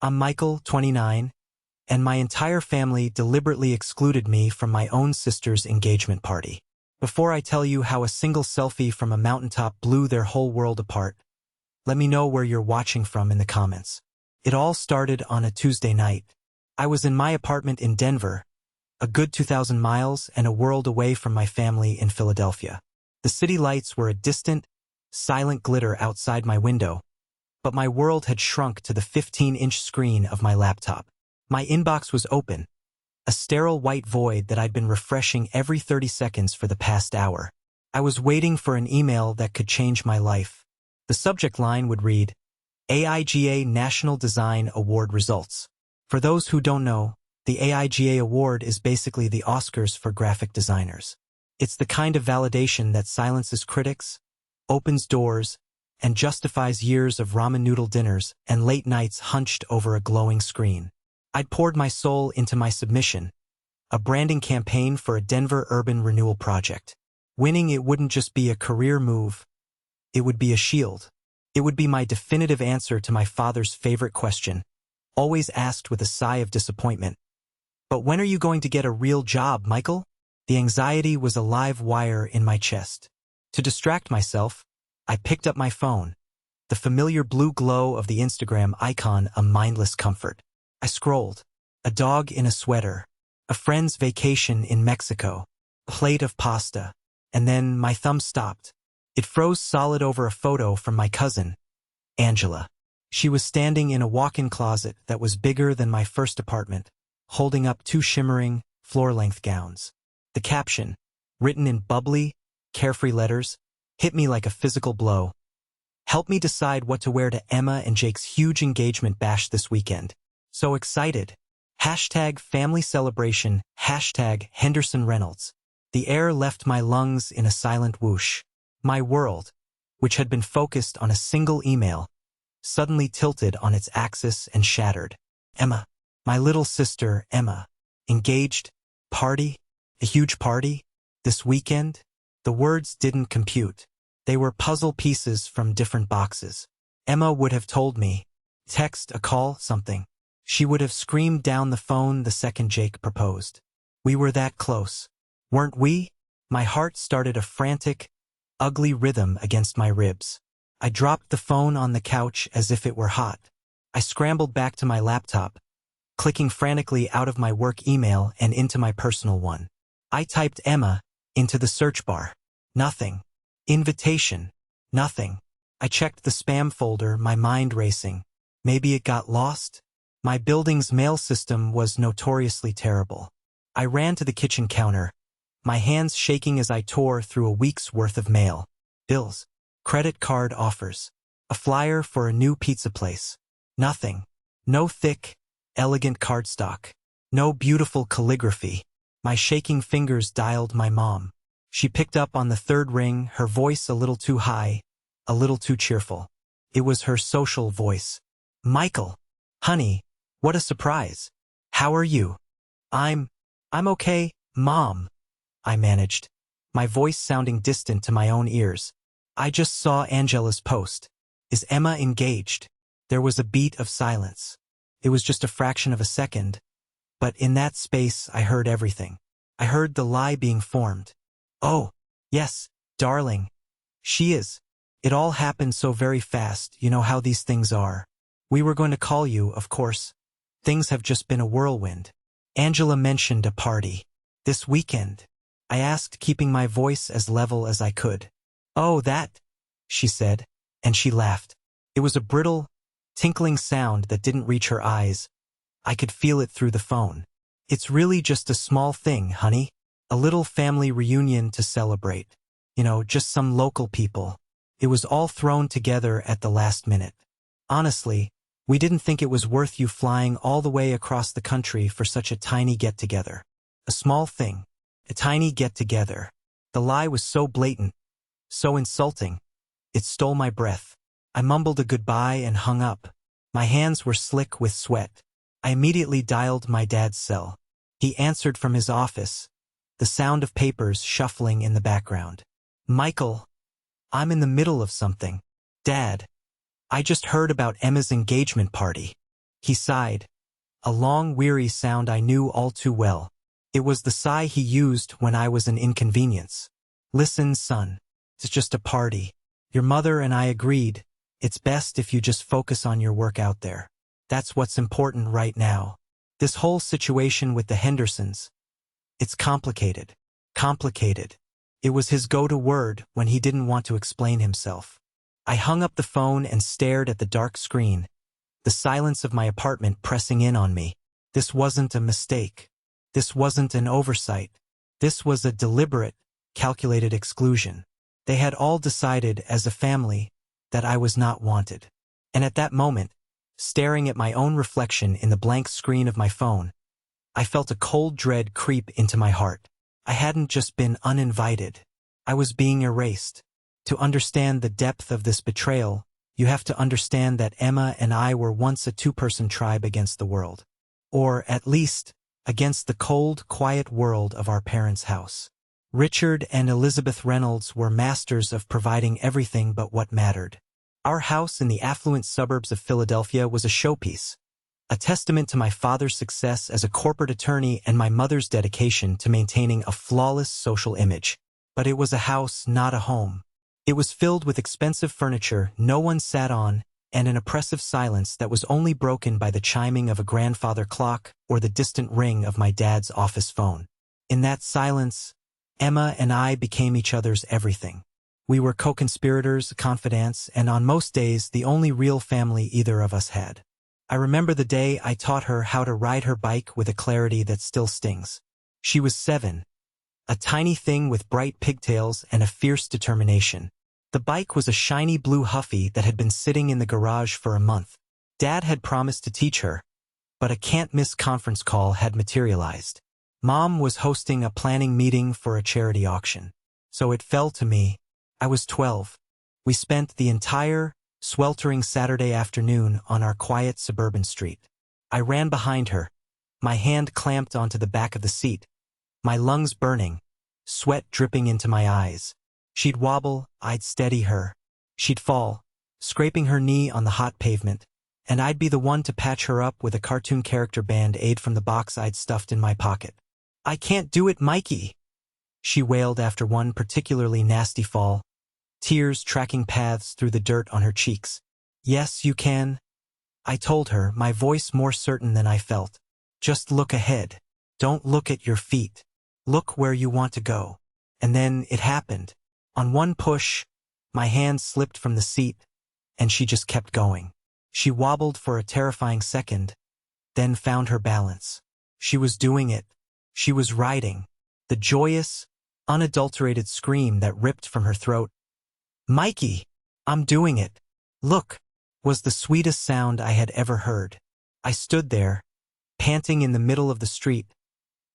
I'm Michael, 29, and my entire family deliberately excluded me from my own sister's engagement party. Before I tell you how a single selfie from a mountaintop blew their whole world apart, let me know where you're watching from in the comments. It all started on a Tuesday night. I was in my apartment in Denver, a good 2,000 miles and a world away from my family in Philadelphia. The city lights were a distant, silent glitter outside my window, but my world had shrunk to the 15-inch screen of my laptop. My inbox was open, a sterile white void that I'd been refreshing every 30 seconds for the past hour. I was waiting for an email that could change my life. The subject line would read, AIGA National Design Award Results. For those who don't know, the AIGA Award is basically the Oscars for graphic designers. It's the kind of validation that silences critics, opens doors, and justifies years of ramen noodle dinners and late nights hunched over a glowing screen. I'd poured my soul into my submission, a branding campaign for a Denver urban renewal project. Winning it wouldn't just be a career move, it would be a shield. It would be my definitive answer to my father's favorite question, always asked with a sigh of disappointment. But when are you going to get a real job, Michael? The anxiety was a live wire in my chest. To distract myself, I picked up my phone, the familiar blue glow of the Instagram icon a mindless comfort. I scrolled. A dog in a sweater, a friend's vacation in Mexico, a plate of pasta, and then my thumb stopped. It froze solid over a photo from my cousin, Angela. She was standing in a walk-in closet that was bigger than my first apartment, holding up two shimmering, floor-length gowns. The caption, written in bubbly, carefree letters, hit me like a physical blow. Help me decide what to wear to Emma and Jake's huge engagement bash this weekend. So excited. Hashtag family celebration, hashtag Henderson Reynolds. The air left my lungs in a silent whoosh. My world, which had been focused on a single email, suddenly tilted on its axis and shattered. Emma, my little sister Emma, engaged, party, a huge party, this weekend? The words didn't compute. They were puzzle pieces from different boxes. Emma would have told me, text, a call, something. She would have screamed down the phone the second Jake proposed. We were that close, weren't we? My heart started a frantic, ugly rhythm against my ribs. I dropped the phone on the couch as if it were hot. I scrambled back to my laptop, clicking frantically out of my work email and into my personal one. I typed Emma into the search bar. Nothing. Invitation. Nothing. I checked the spam folder, my mind racing. Maybe it got lost? My building's mail system was notoriously terrible. I ran to the kitchen counter, my hands shaking as I tore through a week's worth of mail. Bills. Credit card offers. A flyer for a new pizza place. Nothing. No thick, elegant cardstock. No beautiful calligraphy. My shaking fingers dialed my mom. She picked up on the third ring, her voice a little too high, a little too cheerful. It was her social voice. Michael. Honey, what a surprise. How are you? I'm okay, Mom. I managed, my voice sounding distant to my own ears. I just saw Angela's post. Is Emma engaged? There was a beat of silence. It was just a fraction of a second, but in that space I heard everything. I heard the lie being formed. Oh, yes, darling. She is. It all happened so very fast, you know how these things are. We were going to call you, of course. Things have just been a whirlwind. Angela mentioned a party. This weekend. I asked, keeping my voice as level as I could. Oh, that, she said, and she laughed. It was a brittle, tinkling sound that didn't reach her eyes. I could feel it through the phone. It's really just a small thing, honey. A little family reunion to celebrate. You know, just some local people. It was all thrown together at the last minute. Honestly, we didn't think it was worth you flying all the way across the country for such a tiny get-together. A small thing. A tiny get-together. The lie was so blatant, so insulting. It stole my breath. I mumbled a goodbye and hung up. My hands were slick with sweat. I immediately dialed my dad's cell. He answered from his office, the sound of papers shuffling in the background. Michael, I'm in the middle of something. Dad, I just heard about Emma's engagement party. He sighed, a long, weary sound I knew all too well. It was the sigh he used when I was an inconvenience. Listen, son, it's just a party. Your mother and I agreed. It's best if you just focus on your work out there. That's what's important right now. This whole situation with the Hendersons, it's complicated. Complicated. It was his go-to word when he didn't want to explain himself. I hung up the phone and stared at the dark screen, the silence of my apartment pressing in on me. This wasn't a mistake. This wasn't an oversight. This was a deliberate, calculated exclusion. They had all decided as a family that I was not wanted. And at that moment, staring at my own reflection in the blank screen of my phone, I felt a cold dread creep into my heart. I hadn't just been uninvited. I was being erased. To understand the depth of this betrayal, you have to understand that Emma and I were once a two-person tribe against the world. Or, at least, against the cold, quiet world of our parents' house. Richard and Elizabeth Reynolds were masters of providing everything but what mattered. Our house in the affluent suburbs of Philadelphia was a showpiece, a testament to my father's success as a corporate attorney and my mother's dedication to maintaining a flawless social image. But it was a house, not a home. It was filled with expensive furniture no one sat on, and an oppressive silence that was only broken by the chiming of a grandfather clock or the distant ring of my dad's office phone. In that silence, Emma and I became each other's everything. We were co-conspirators, confidants, and on most days the only real family either of us had. I remember the day I taught her how to ride her bike with a clarity that still stings. She was 7, a tiny thing with bright pigtails and a fierce determination. The bike was a shiny blue Huffy that had been sitting in the garage for a month. Dad had promised to teach her, but a can't-miss conference call had materialized. Mom was hosting a planning meeting for a charity auction. So it fell to me. I was 12. We spent the entire, sweltering Saturday afternoon on our quiet suburban street. I ran behind her, my hand clamped onto the back of the seat, my lungs burning, sweat dripping into my eyes. She'd wobble, I'd steady her. She'd fall, scraping her knee on the hot pavement, and I'd be the one to patch her up with a cartoon character band-aid from the box I'd stuffed in my pocket. "I can't do it, Mikey," she wailed after one particularly nasty fall, tears tracking paths through the dirt on her cheeks. "Yes, you can," I told her, my voice more certain than I felt. "Just look ahead. Don't look at your feet. Look where you want to go." And then it happened. On one push, my hand slipped from the seat, and she just kept going. She wobbled for a terrifying second, then found her balance. She was doing it. She was riding. The joyous, unadulterated scream that ripped from her throat, "Mikey, I'm doing it. Look," was the sweetest sound I had ever heard. I stood there, panting in the middle of the street,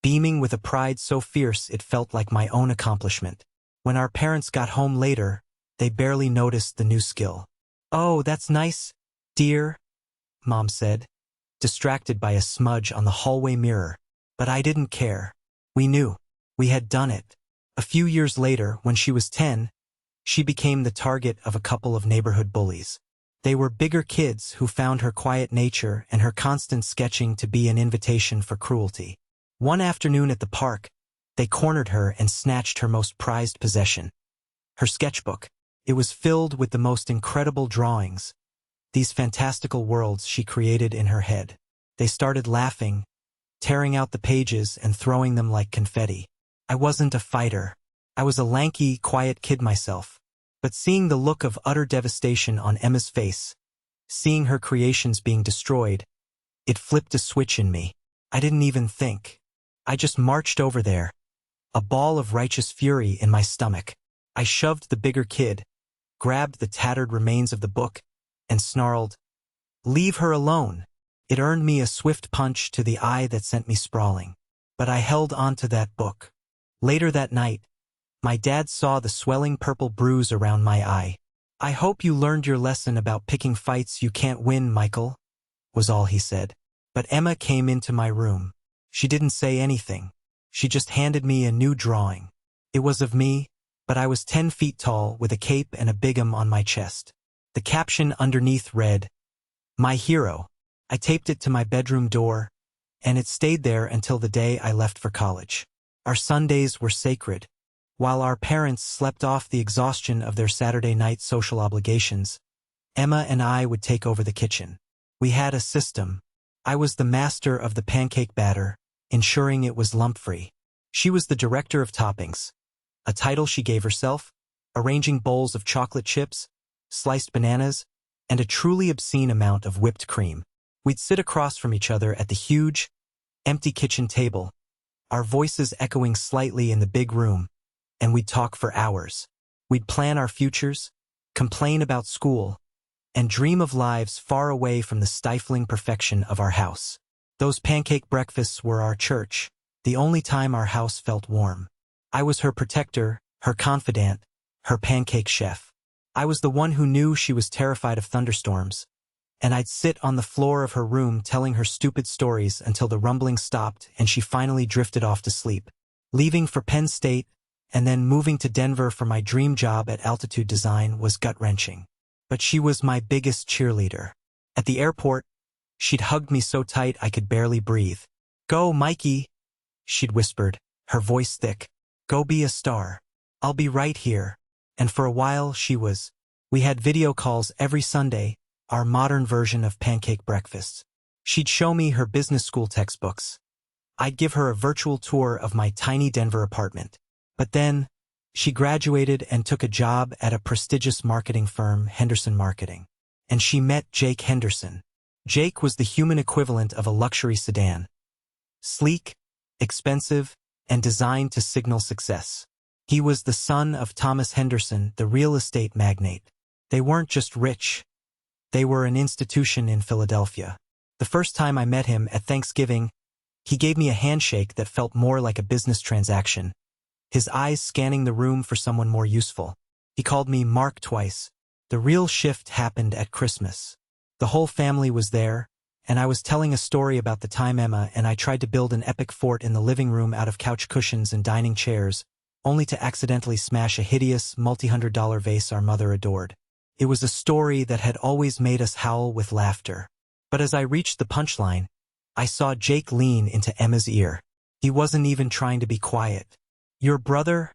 beaming with a pride so fierce it felt like my own accomplishment. When our parents got home later, they barely noticed the new skill. "Oh, that's nice, dear," Mom said, distracted by a smudge on the hallway mirror. But I didn't care. We knew. We had done it. A few years later, when she was 10, she became the target of a couple of neighborhood bullies. They were bigger kids who found her quiet nature and her constant sketching to be an invitation for cruelty. One afternoon at the park, they cornered her and snatched her most prized possession, her sketchbook. It was filled with the most incredible drawings, these fantastical worlds she created in her head. They started laughing, tearing out the pages and throwing them like confetti. I wasn't a fighter. I was a lanky, quiet kid myself. But seeing the look of utter devastation on Emma's face, seeing her creations being destroyed, it flipped a switch in me. I didn't even think. I just marched over there, a ball of righteous fury in my stomach. I shoved the bigger kid, grabbed the tattered remains of the book, and snarled, "Leave her alone." It earned me a swift punch to the eye that sent me sprawling. But I held onto that book. Later that night, my dad saw the swelling purple bruise around my eye. "I hope you learned your lesson about picking fights you can't win, Michael," was all he said. But Emma came into my room. She didn't say anything. She just handed me a new drawing. It was of me, but I was 10 feet tall with a cape and a bigum on my chest. The caption underneath read, "My hero, I taped it to my bedroom door, and it stayed there until the day I left for college. Our Sundays were sacred. While our parents slept off the exhaustion of their Saturday night social obligations, Emma and I would take over the kitchen. We had a system. I was the master of the pancake batter, ensuring it was lump-free. She was the director of toppings, a title she gave herself, arranging bowls of chocolate chips, sliced bananas, and a truly obscene amount of whipped cream. We'd sit across from each other at the huge, empty kitchen table, our voices echoing slightly in the big room, and we'd talk for hours. We'd plan our futures, complain about school, and dream of lives far away from the stifling perfection of our house. Those pancake breakfasts were our church, the only time our house felt warm. I was her protector, her confidant, her pancake chef. I was the one who knew she was terrified of thunderstorms, and I'd sit on the floor of her room telling her stupid stories until the rumbling stopped and she finally drifted off to sleep. Leaving for Penn State and then moving to Denver for my dream job at Altitude Design was gut-wrenching. But she was my biggest cheerleader. At the airport, she'd hugged me so tight I could barely breathe. "Go, Mikey," she'd whispered, her voice thick. "Go be a star. I'll be right here." And for a while she was. We had video calls every Sunday, our modern version of pancake breakfasts. She'd show me her business school textbooks. I'd give her a virtual tour of my tiny Denver apartment. But then, she graduated and took a job at a prestigious marketing firm, Henderson Marketing. And she met Jake Henderson. Jake was the human equivalent of a luxury sedan. Sleek, expensive, and designed to signal success. He was the son of Thomas Henderson, the real estate magnate. They weren't just rich. They were an institution in Philadelphia. The first time I met him at Thanksgiving, he gave me a handshake that felt more like a business transaction, his eyes scanning the room for someone more useful. He called me Mark twice. The real shift happened at Christmas. The whole family was there, and I was telling a story about the time Emma and I tried to build an epic fort in the living room out of couch cushions and dining chairs, only to accidentally smash a hideous, multi-$100 vase our mother adored. It was a story that had always made us howl with laughter. But as I reached the punchline, I saw Jake lean into Emma's ear. He wasn't even trying to be quiet. "Your brother,"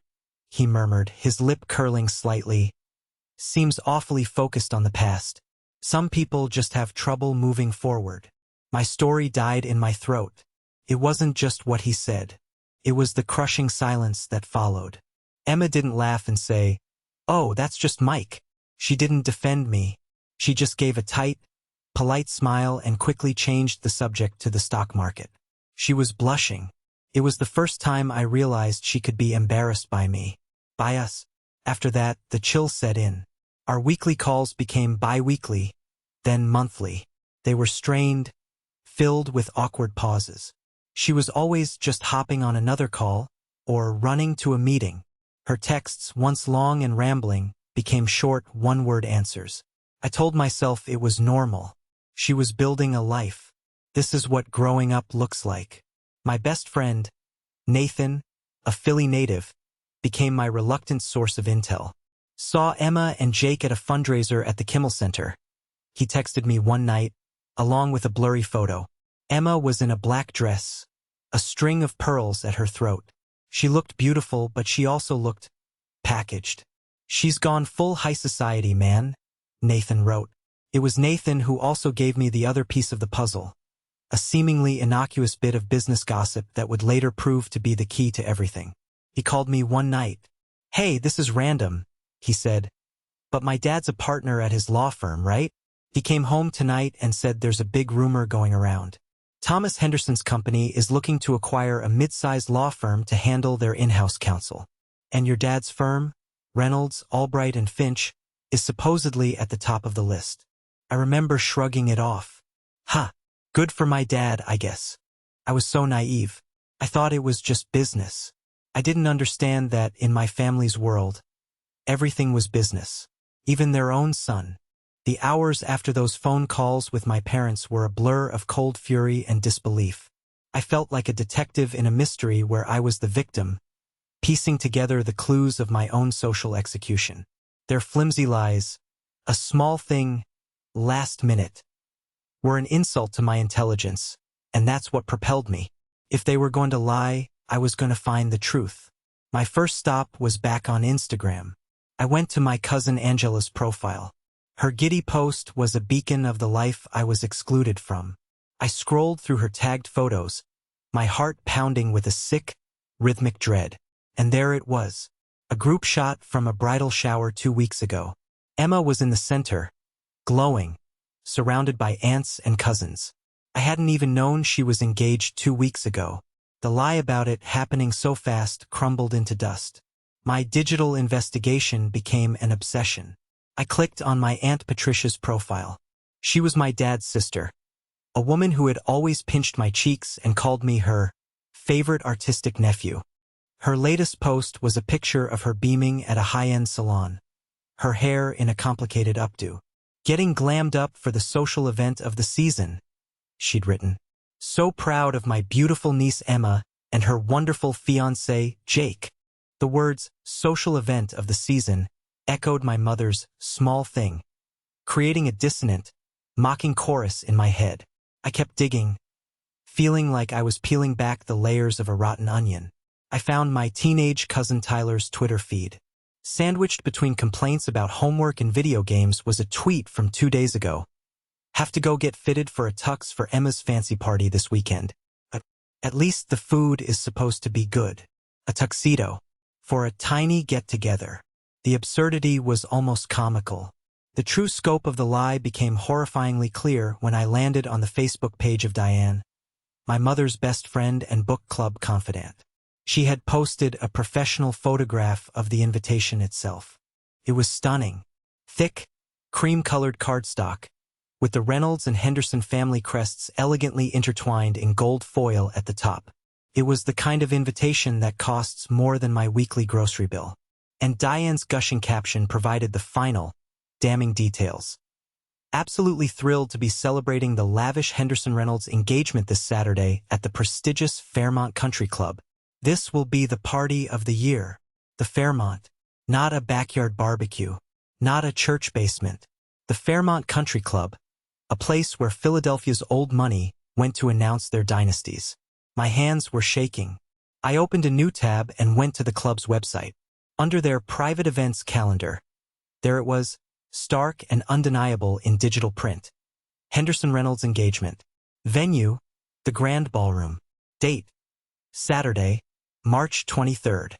he murmured, his lip curling slightly, "seems awfully focused on the past. Some people just have trouble moving forward." My story died in my throat. It wasn't just what he said. It was the crushing silence that followed. Emma didn't laugh and say, "Oh, that's just Mike." She didn't defend me. She just gave a tight, polite smile and quickly changed the subject to the stock market. She was blushing. It was the first time I realized she could be embarrassed by me. By us. After that, the chill set in. Our weekly calls became bi-weekly, then monthly. They were strained, filled with awkward pauses. She was always just hopping on another call, or running to a meeting. Her texts, once long and rambling, became short, one-word answers. I told myself it was normal. She was building a life. This is what growing up looks like. My best friend, Nathan, a Philly native, became my reluctant source of intel. Saw Emma and Jake at a fundraiser at the Kimmel Center. He texted me one night, along with a blurry photo. Emma was in a black dress, a string of pearls at her throat. She looked beautiful, but she also looked packaged. "She's gone full high society, man," Nathan wrote. It was Nathan who also gave me the other piece of the puzzle, a seemingly innocuous bit of business gossip that would later prove to be the key to everything. He called me one night. "Hey, this is random," he said, "but my dad's a partner at his law firm, right? He came home tonight and said there's a big rumor going around. Thomas Henderson's company is looking to acquire a mid-sized law firm to handle their in-house counsel. And your dad's firm, Reynolds, Albright and Finch, is supposedly at the top of the list." I remember shrugging it off. Good for my dad, I guess. I was so naive. I thought it was just business. I didn't understand that in my family's world, everything was business. Even their own son. The hours after those phone calls with my parents were a blur of cold fury and disbelief. I felt like a detective in a mystery where I was the victim, piecing together the clues of my own social execution. Their flimsy lies, a small thing, last minute. were an insult to my intelligence, and that's what propelled me. If they were going to lie, I was going to find the truth. My first stop was back on Instagram. I went to my cousin Angela's profile. Her giddy post was a beacon of the life I was excluded from. I scrolled through her tagged photos, my heart pounding with a sick, rhythmic dread. And there it was, a group shot from a bridal shower 2 weeks ago. Emma was in the center, glowing, surrounded by aunts and cousins. I hadn't even known she was engaged 2 weeks ago. The lie about it happening so fast crumbled into dust. My digital investigation became an obsession. I clicked on my Aunt Patricia's profile. She was my dad's sister, a woman who had always pinched my cheeks and called me her favorite artistic nephew. Her latest post was a picture of her beaming at a high-end salon, her hair in a complicated updo. "Getting glammed up for the social event of the season," she'd written. "So proud of my beautiful niece Emma and her wonderful fiancé, Jake." The words, social event of the season, echoed my mother's small thing, creating a dissonant, mocking chorus in my head. I kept digging, feeling like I was peeling back the layers of a rotten onion. I found my teenage cousin Tyler's Twitter feed. Sandwiched between complaints about homework and video games was a tweet from 2 days ago. "Have to go get fitted for a tux for Emma's fancy party this weekend. At least the food is supposed to be good. A tuxedo. For a tiny get-together." The absurdity was almost comical. The true scope of the lie became horrifyingly clear when I landed on the Facebook page of Diane, my mother's best friend and book club confidant. She had posted a professional photograph of the invitation itself. It was stunning. Thick, cream-colored cardstock, with the Reynolds and Henderson family crests elegantly intertwined in gold foil at the top. It was the kind of invitation that costs more than my weekly grocery bill. And Diane's gushing caption provided the final, damning details. "Absolutely thrilled to be celebrating the lavish Henderson Reynolds engagement this Saturday at the prestigious Fairmont Country Club. This will be the party of the year." The Fairmont. Not a backyard barbecue. Not a church basement. The Fairmont Country Club, a place where Philadelphia's old money went to announce their dynasties. My hands were shaking. I opened a new tab and went to the club's website. Under their private events calendar, there it was, stark and undeniable in digital print. Henderson Reynolds engagement. Venue, the Grand Ballroom. Date, Saturday, March 23rd.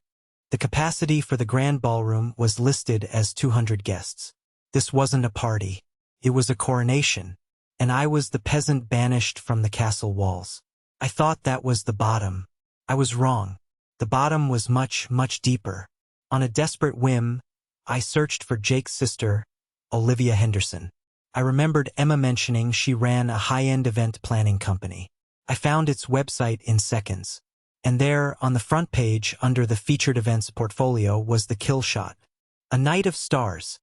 The capacity for the Grand Ballroom was listed as 200 guests. This wasn't a party. It was a coronation, and I was the peasant banished from the castle walls. I thought that was the bottom. I was wrong. The bottom was much, much deeper. On a desperate whim, I searched for Jake's sister, Olivia Henderson. I remembered Emma mentioning she ran a high-end event planning company. I found its website in seconds. And there, on the front page, under the featured events portfolio, was the kill shot. A night of stars.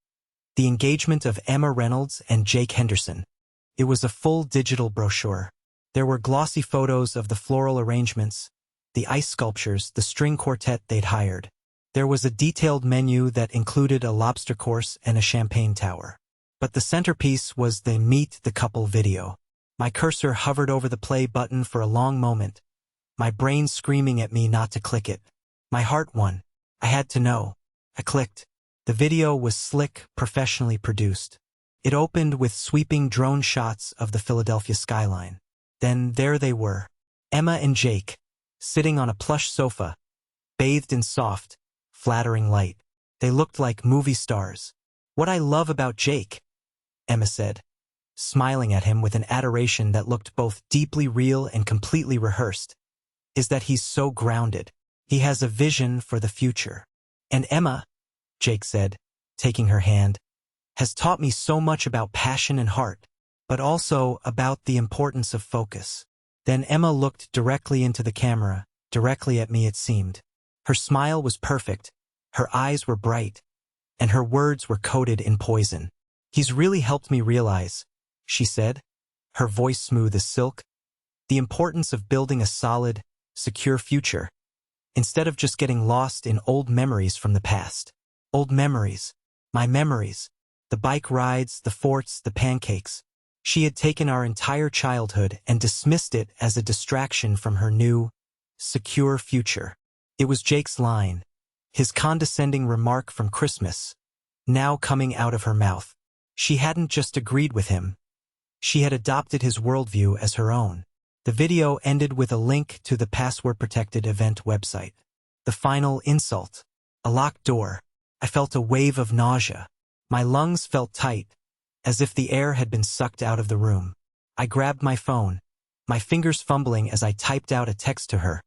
The engagement of Emma Reynolds and Jake Henderson. It was a full digital brochure. There were glossy photos of the floral arrangements, the ice sculptures, the string quartet they'd hired. There was a detailed menu that included a lobster course and a champagne tower. But the centerpiece was the Meet the Couple video. My cursor hovered over the play button for a long moment, my brain screaming at me not to click it. My heart won. I had to know. I clicked. The video was slick, professionally produced. It opened with sweeping drone shots of the Philadelphia skyline. Then there they were, Emma and Jake, sitting on a plush sofa, bathed in soft, flattering light. They looked like movie stars. "What I love about Jake," Emma said, smiling at him with an adoration that looked both deeply real and completely rehearsed, "is that he's so grounded. He has a vision for the future. And Emma," Jake said, taking her hand, "has taught me so much about passion and heart, but also about the importance of focus." Then Emma looked directly into the camera, directly at me it seemed. Her smile was perfect, her eyes were bright, and her words were coated in poison. "He's really helped me realize," she said, her voice smooth as silk, "the importance of building a solid, secure future, instead of just getting lost in old memories from the past. Old memories. My memories. The bike rides, the forts, the pancakes." She had taken our entire childhood and dismissed it as a distraction from her new, secure future. It was Jake's line, his condescending remark from Christmas, now coming out of her mouth. She hadn't just agreed with him. She had adopted his worldview as her own. The video ended with a link to the password-protected event website. The final insult. A locked door. I felt a wave of nausea. My lungs felt tight, as if the air had been sucked out of the room. I grabbed my phone, my fingers fumbling as I typed out a text to her.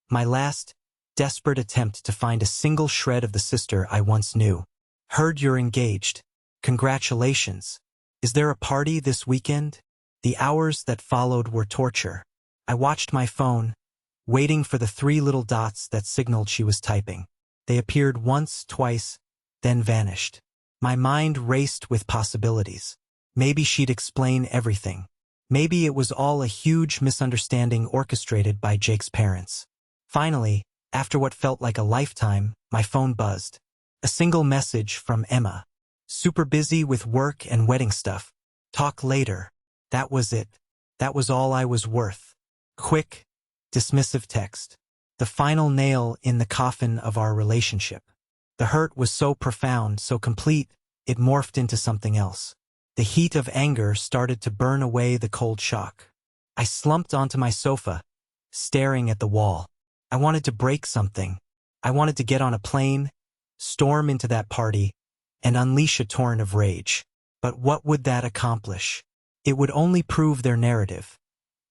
My last, desperate attempt to find a single shred of the sister I once knew. Heard you're engaged. Congratulations. Is there a party this weekend? The hours that followed were torture. I watched my phone, waiting for the 3 little dots that signaled she was typing. They appeared once, twice, then vanished. My mind raced with possibilities. Maybe she'd explain everything. Maybe it was all a huge misunderstanding orchestrated by Jake's parents. Finally, after what felt like a lifetime, my phone buzzed. A single message from Emma. Super busy with work and wedding stuff. Talk later. That was it. That was all I was worth. Quick, dismissive text. The final nail in the coffin of our relationship. The hurt was so profound, so complete, it morphed into something else. The heat of anger started to burn away the cold shock. I slumped onto my sofa, staring at the wall. I wanted to break something. I wanted to get on a plane, storm into that party, and unleash a torrent of rage. But what would that accomplish? It would only prove their narrative,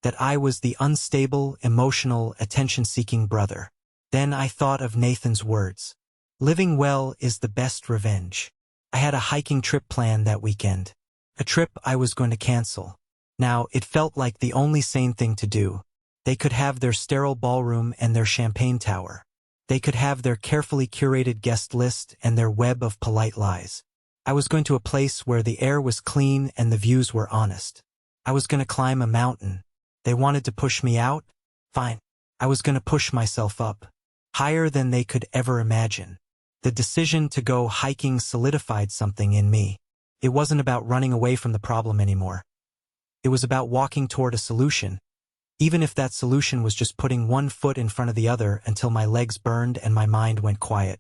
that I was the unstable, emotional, attention-seeking brother. Then I thought of Nathan's words. Living well is the best revenge. I had a hiking trip planned that weekend. A trip I was going to cancel. Now, it felt like the only sane thing to do. They could have their sterile ballroom and their champagne tower. They could have their carefully curated guest list and their web of polite lies. I was going to a place where the air was clean and the views were honest. I was going to climb a mountain. They wanted to push me out? Fine. I was going to push myself up, higher than they could ever imagine. The decision to go hiking solidified something in me. It wasn't about running away from the problem anymore. It was about walking toward a solution, even if that solution was just putting one foot in front of the other until my legs burned and my mind went quiet.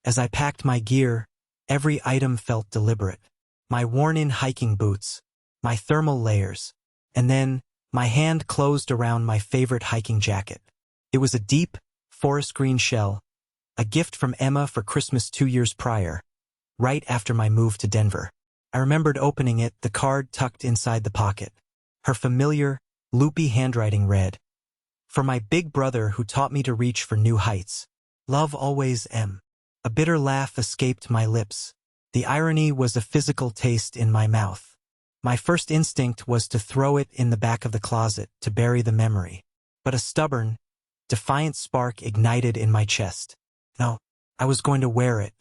As I packed my gear, every item felt deliberate. My worn-in hiking boots, my thermal layers, and then my hand closed around my favorite hiking jacket. It was a deep, forest green shell, a gift from Emma for Christmas 2 years prior, right after my move to Denver. I remembered opening it, the card tucked inside the pocket. Her familiar, loopy handwriting read, "For my big brother who taught me to reach for new heights. Love always, M." A bitter laugh escaped my lips. The irony was a physical taste in my mouth. My first instinct was to throw it in the back of the closet to bury the memory. But a stubborn, defiant spark ignited in my chest. No, I was going to wear it.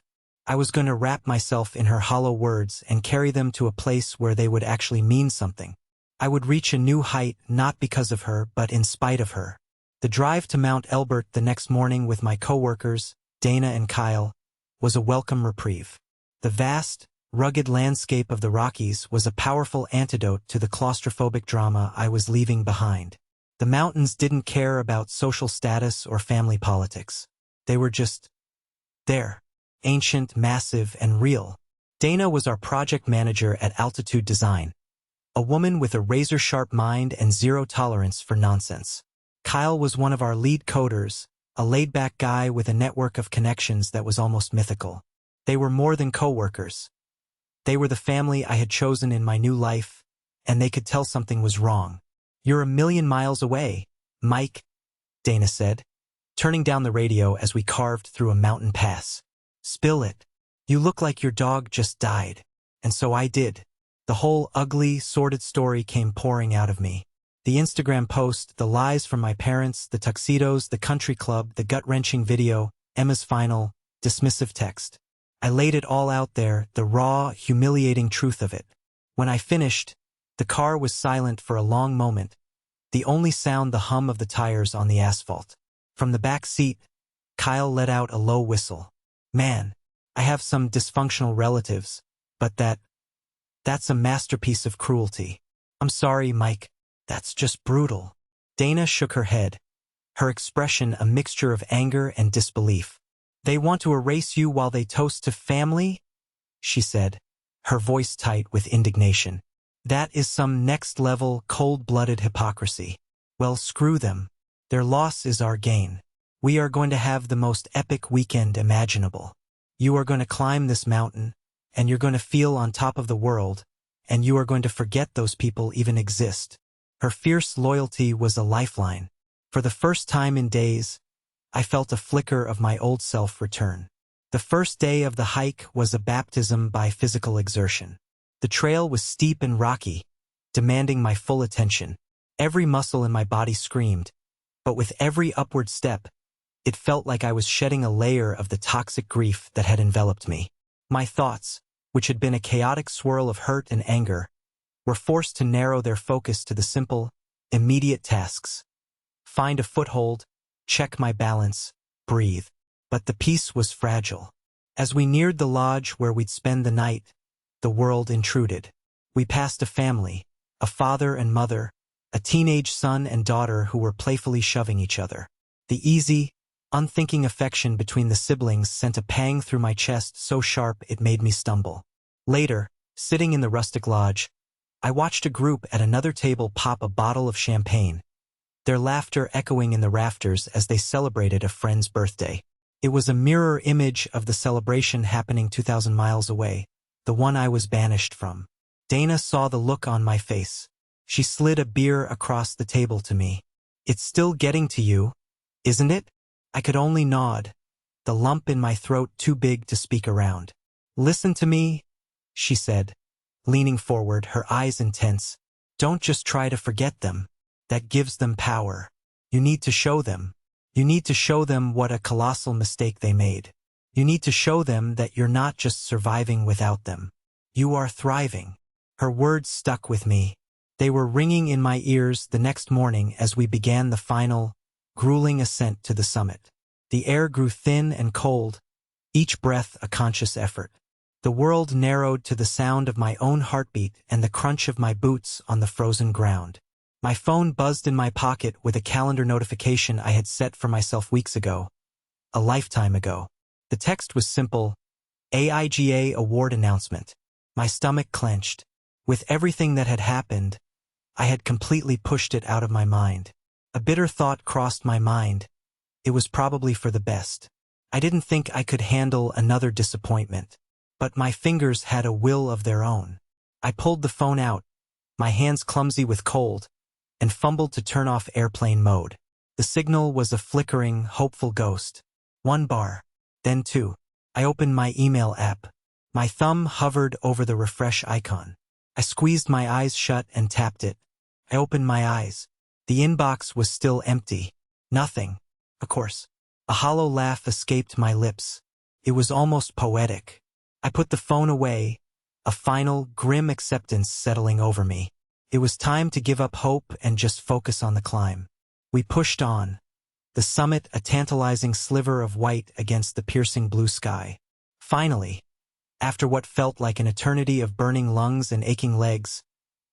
I was going to wrap myself in her hollow words and carry them to a place where they would actually mean something. I would reach a new height not because of her, but in spite of her. The drive to Mount Elbert the next morning with my coworkers, Dana and Kyle, was a welcome reprieve. The vast, rugged landscape of the Rockies was a powerful antidote to the claustrophobic drama I was leaving behind. The mountains didn't care about social status or family politics. They were just there. Ancient, massive, and real. Dana was our project manager at Altitude Design, a woman with a razor-sharp mind and zero tolerance for nonsense. Kyle was one of our lead coders, a laid-back guy with a network of connections that was almost mythical. They were more than co-workers. They were the family I had chosen in my new life, and they could tell something was wrong. "You're a million miles away, Mike," Dana said, turning down the radio as we carved through a mountain pass. "Spill it. You look like your dog just died." And so I did. The whole ugly, sordid story came pouring out of me. The Instagram post, the lies from my parents, the tuxedos, the country club, the gut-wrenching video, Emma's final, dismissive text. I laid it all out there, the raw, humiliating truth of it. When I finished, the car was silent for a long moment, the only sound the hum of the tires on the asphalt. From the back seat, Kyle let out a low whistle. "Man, I have some dysfunctional relatives, but that's a masterpiece of cruelty." I'm sorry, Mike. That's just brutal. Dana shook her head, her expression a mixture of anger and disbelief. They want to erase you while they toast to family? She said, her voice tight with indignation. That is some next-level, cold-blooded hypocrisy. Well, screw them. Their loss is our gain. We are going to have the most epic weekend imaginable. You are going to climb this mountain, and you're going to feel on top of the world, and you are going to forget those people even exist. Her fierce loyalty was a lifeline. For the first time in days, I felt a flicker of my old self return. The first day of the hike was a baptism by physical exertion. The trail was steep and rocky, demanding my full attention. Every muscle in my body screamed, but with every upward step, it felt like I was shedding a layer of the toxic grief that had enveloped me. My thoughts, which had been a chaotic swirl of hurt and anger, were forced to narrow their focus to the simple, immediate tasks. Find a foothold, check my balance, breathe. But the peace was fragile. As we neared the lodge where we'd spend the night, the world intruded. We passed a family, a father and mother, a teenage son and daughter who were playfully shoving each other. The easy, unthinking affection between the siblings sent a pang through my chest so sharp it made me stumble. Later, sitting in the rustic lodge, I watched a group at another table pop a bottle of champagne, their laughter echoing in the rafters as they celebrated a friend's birthday. It was a mirror image of the celebration happening 2,000 miles away, the one I was banished from. Dana saw the look on my face. She slid a beer across the table to me. It's still getting to you, isn't it? I could only nod, the lump in my throat too big to speak around. Listen to me, she said, leaning forward, her eyes intense. Don't just try to forget them. That gives them power. You need to show them. You need to show them what a colossal mistake they made. You need to show them that you're not just surviving without them. You are thriving. Her words stuck with me. They were ringing in my ears the next morning as we began the final, grueling ascent to the summit. The air grew thin and cold, each breath a conscious effort. The world narrowed to the sound of my own heartbeat and the crunch of my boots on the frozen ground. My phone buzzed in my pocket with a calendar notification I had set for myself weeks ago, a lifetime ago. The text was simple, AITA award announcement. My stomach clenched. With everything that had happened, I had completely pushed it out of my mind. A bitter thought crossed my mind. It was probably for the best. I didn't think I could handle another disappointment. But my fingers had a will of their own. I pulled the phone out, my hands clumsy with cold, and fumbled to turn off airplane mode. The signal was a flickering, hopeful ghost. 1 bar, then 2. I opened my email app. My thumb hovered over the refresh icon. I squeezed my eyes shut and tapped it. I opened my eyes. The inbox was still empty. Nothing. Of course. A hollow laugh escaped my lips. It was almost poetic. I put the phone away, a final, grim acceptance settling over me. It was time to give up hope and just focus on the climb. We pushed on. The summit a tantalizing sliver of white against the piercing blue sky. Finally, after what felt like an eternity of burning lungs and aching legs,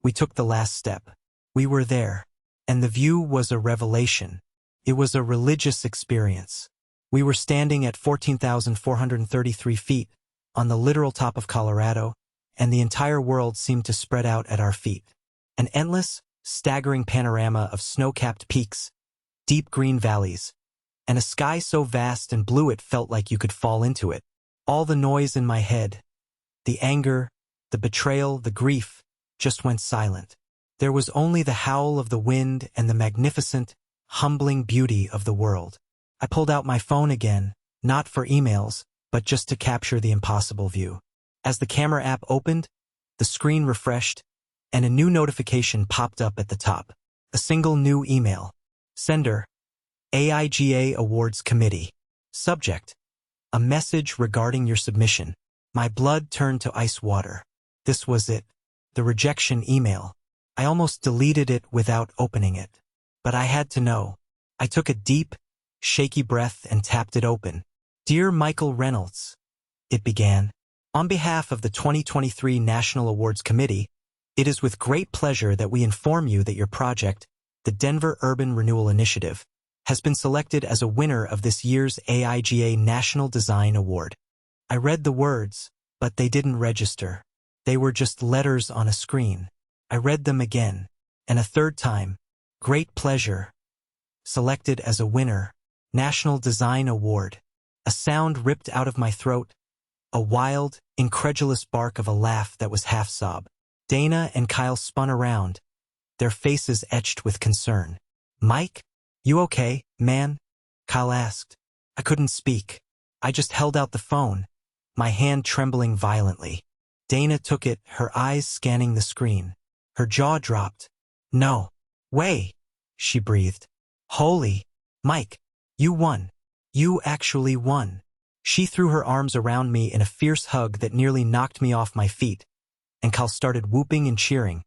we took the last step. We were there, and the view was a revelation. It was a religious experience. We were standing at 14,433 feet, on the literal top of Colorado, and the entire world seemed to spread out at our feet. An endless, staggering panorama of snow-capped peaks, deep green valleys, and a sky so vast and blue it felt like you could fall into it. All the noise in my head, the anger, the betrayal, the grief, just went silent. There was only the howl of the wind and the magnificent, humbling beauty of the world. I pulled out my phone again, not for emails, but just to capture the impossible view. As the camera app opened, the screen refreshed, and a new notification popped up at the top. A single new email. Sender, AIGA Awards Committee. Subject, a message regarding your submission. My blood turned to ice water. This was it, the rejection email. I almost deleted it without opening it. But I had to know. I took a deep, shaky breath and tapped it open. Dear Michael Reynolds, it began. On behalf of the 2023 National Awards Committee, It is with great pleasure that we inform you that your project, the Denver Urban Renewal Initiative, has been selected as a winner of this year's AIGA National Design Award. I read the words, but they didn't register. They were just letters on a screen. I read them again, and a third time. Great pleasure. Selected as a winner. National Design Award. A sound ripped out of my throat. A wild, incredulous bark of a laugh that was half sob. Dana and Kyle spun around, their faces etched with concern. Mike? You okay, man? Kyle asked. I couldn't speak. I just held out the phone, my hand trembling violently. Dana took it, her eyes scanning the screen. Her jaw dropped. No way, she breathed. Holy, Mike, you won. You actually won. She threw her arms around me in a fierce hug that nearly knocked me off my feet, and Kyle started whooping and cheering,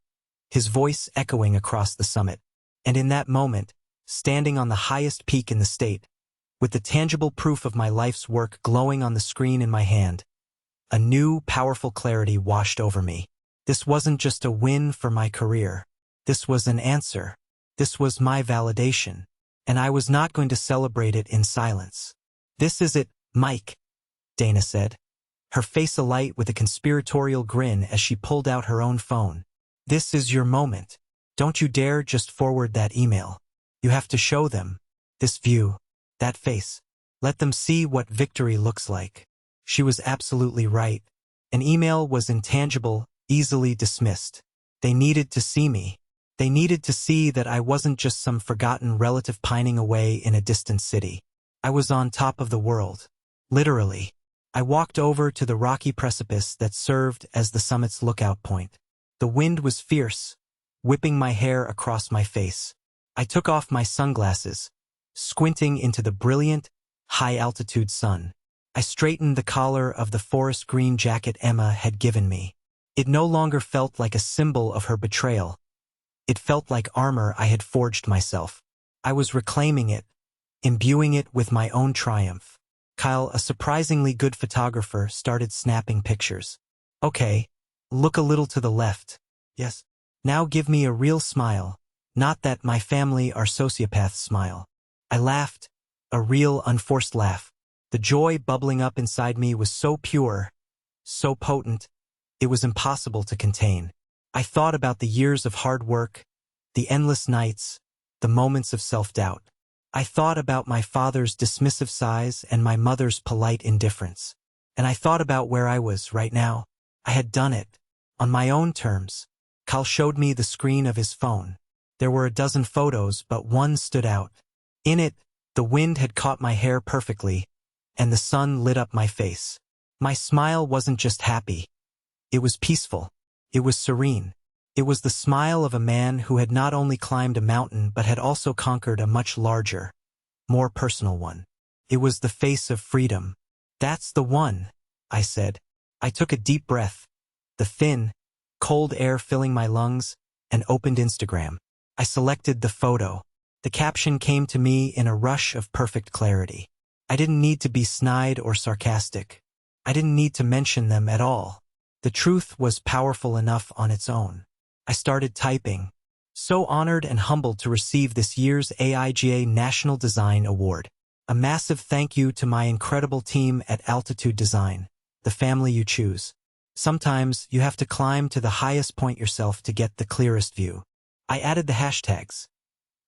his voice echoing across the summit. And in that moment, standing on the highest peak in the state, with the tangible proof of my life's work glowing on the screen in my hand, a new, powerful clarity washed over me. This wasn't just a win for my career. This was an answer. This was my validation. And I was not going to celebrate it in silence. This is it, Mike, Dana said, her face alight with a conspiratorial grin as she pulled out her own phone. This is your moment. Don't you dare just forward that email. You have to show them. This view. That face. Let them see what victory looks like. She was absolutely right. An email was intangible, easily dismissed. They needed to see me. They needed to see that I wasn't just some forgotten relative pining away in a distant city. I was on top of the world. Literally. I walked over to the rocky precipice that served as the summit's lookout point. The wind was fierce, whipping my hair across my face. I took off my sunglasses, squinting into the brilliant, high-altitude sun. I straightened the collar of the forest green jacket Emma had given me. It no longer felt like a symbol of her betrayal. It felt like armor I had forged myself. I was reclaiming it, imbuing it with my own triumph. Kyle, a surprisingly good photographer, started snapping pictures. Okay, look a little to the left. Yes. Now give me a real smile, not that my family are sociopaths smile. I laughed, a real unforced laugh. The joy bubbling up inside me was so pure, so potent, it was impossible to contain. I thought about the years of hard work, the endless nights, the moments of self-doubt. I thought about my father's dismissive sighs and my mother's polite indifference. And I thought about where I was right now. I had done it, on my own terms. Kyle showed me the screen of his phone. There were a dozen photos, but one stood out. In it, the wind had caught my hair perfectly, and the sun lit up my face. My smile wasn't just happy. It was peaceful. It was serene. It was the smile of a man who had not only climbed a mountain but had also conquered a much larger, more personal one. It was the face of freedom. That's the one, I said. I took a deep breath, the thin, cold air filling my lungs, and opened Instagram. I selected the photo. The caption came to me in a rush of perfect clarity. I didn't need to be snide or sarcastic. I didn't need to mention them at all. The truth was powerful enough on its own. I started typing. So honored and humbled to receive this year's AIGA National Design Award. A massive thank you to my incredible team at Altitude Design, the family you choose. Sometimes you have to climb to the highest point yourself to get the clearest view. I added the hashtags.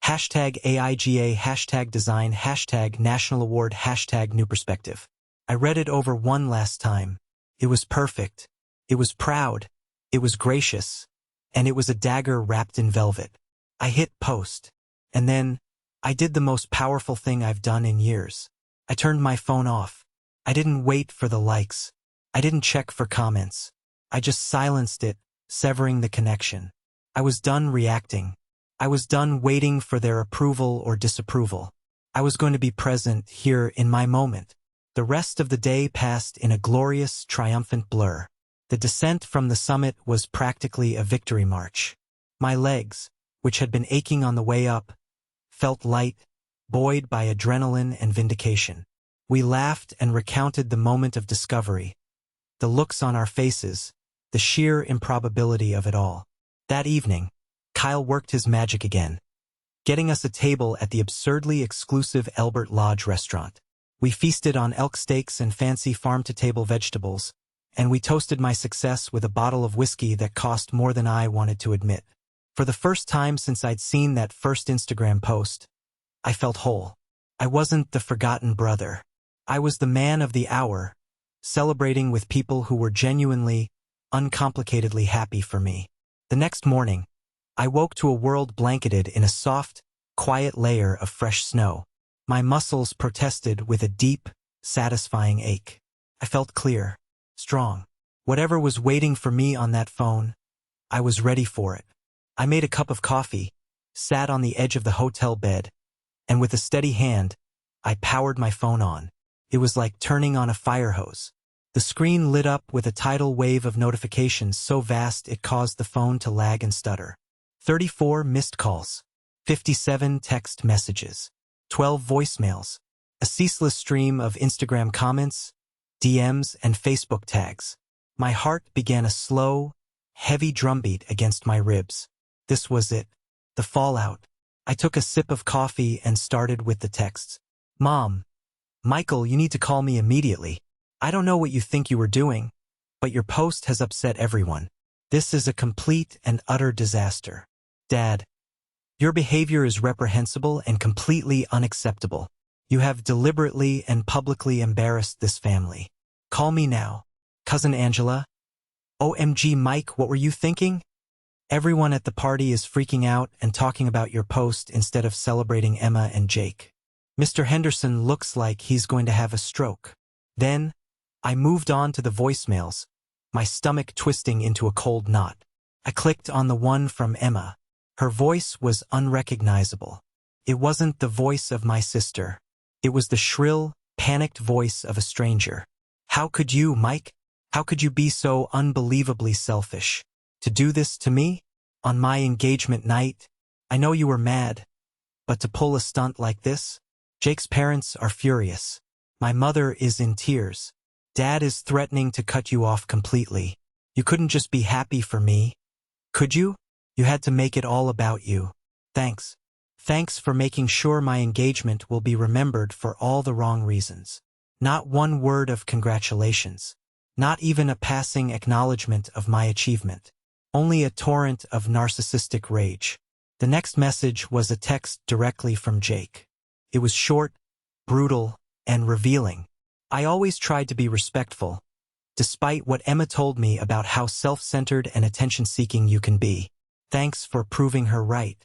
Hashtag AIGA, hashtag design, hashtag national award, hashtag new perspective. I read it over one last time. It was perfect. It was proud. It was gracious. And it was a dagger wrapped in velvet. I hit post. And then, I did the most powerful thing I've done in years. I turned my phone off. I didn't wait for the likes. I didn't check for comments. I just silenced it, severing the connection. I was done reacting. I was done waiting for their approval or disapproval. I was going to be present here in my moment. The rest of the day passed in a glorious, triumphant blur. The descent from the summit was practically a victory march. My legs, which had been aching on the way up, felt light, buoyed by adrenaline and vindication. We laughed and recounted the moment of discovery, the looks on our faces, the sheer improbability of it all. That evening, Kyle worked his magic again, getting us a table at the absurdly exclusive Albert Lodge restaurant. We feasted on elk steaks and fancy farm-to-table vegetables, and we toasted my success with a bottle of whiskey that cost more than I wanted to admit. For the first time since I'd seen that first Instagram post, I felt whole. I wasn't the forgotten brother. I was the man of the hour, celebrating with people who were genuinely, uncomplicatedly happy for me. The next morning, I woke to a world blanketed in a soft, quiet layer of fresh snow. My muscles protested with a deep, satisfying ache. I felt clear, strong. Whatever was waiting for me on that phone, I was ready for it. I made a cup of coffee, sat on the edge of the hotel bed, and with a steady hand, I powered my phone on. It was like turning on a fire hose. The screen lit up with a tidal wave of notifications so vast it caused the phone to lag and stutter. 34 missed calls, 57 text messages, 12 voicemails, a ceaseless stream of Instagram comments, DMs, and Facebook tags. My heart began a slow, heavy drumbeat against my ribs. This was it, the fallout. I took a sip of coffee and started with the texts. Mom, Michael, you need to call me immediately. I don't know what you think you were doing, but your post has upset everyone. This is a complete and utter disaster. Dad, your behavior is reprehensible and completely unacceptable. You have deliberately and publicly embarrassed this family. Call me now. Cousin Angela? OMG, Mike, what were you thinking? Everyone at the party is freaking out and talking about your post instead of celebrating Emma and Jake. Mr. Henderson looks like he's going to have a stroke. Then, I moved on to the voicemails, my stomach twisting into a cold knot. I clicked on the one from Emma. Her voice was unrecognizable. It wasn't the voice of my sister. It was the shrill, panicked voice of a stranger. How could you, Mike? How could you be so unbelievably selfish? To do this to me? On my engagement night? I know you were mad, but to pull a stunt like this? Jake's parents are furious. My mother is in tears. Dad is threatening to cut you off completely. You couldn't just be happy for me, could you? You had to make it all about you. Thanks. Thanks for making sure my engagement will be remembered for all the wrong reasons. Not one word of congratulations. Not even a passing acknowledgement of my achievement. Only a torrent of narcissistic rage. The next message was a text directly from Jake. It was short, brutal, and revealing. I always tried to be respectful, despite what Emma told me about how self-centered and attention-seeking you can be. Thanks for proving her right.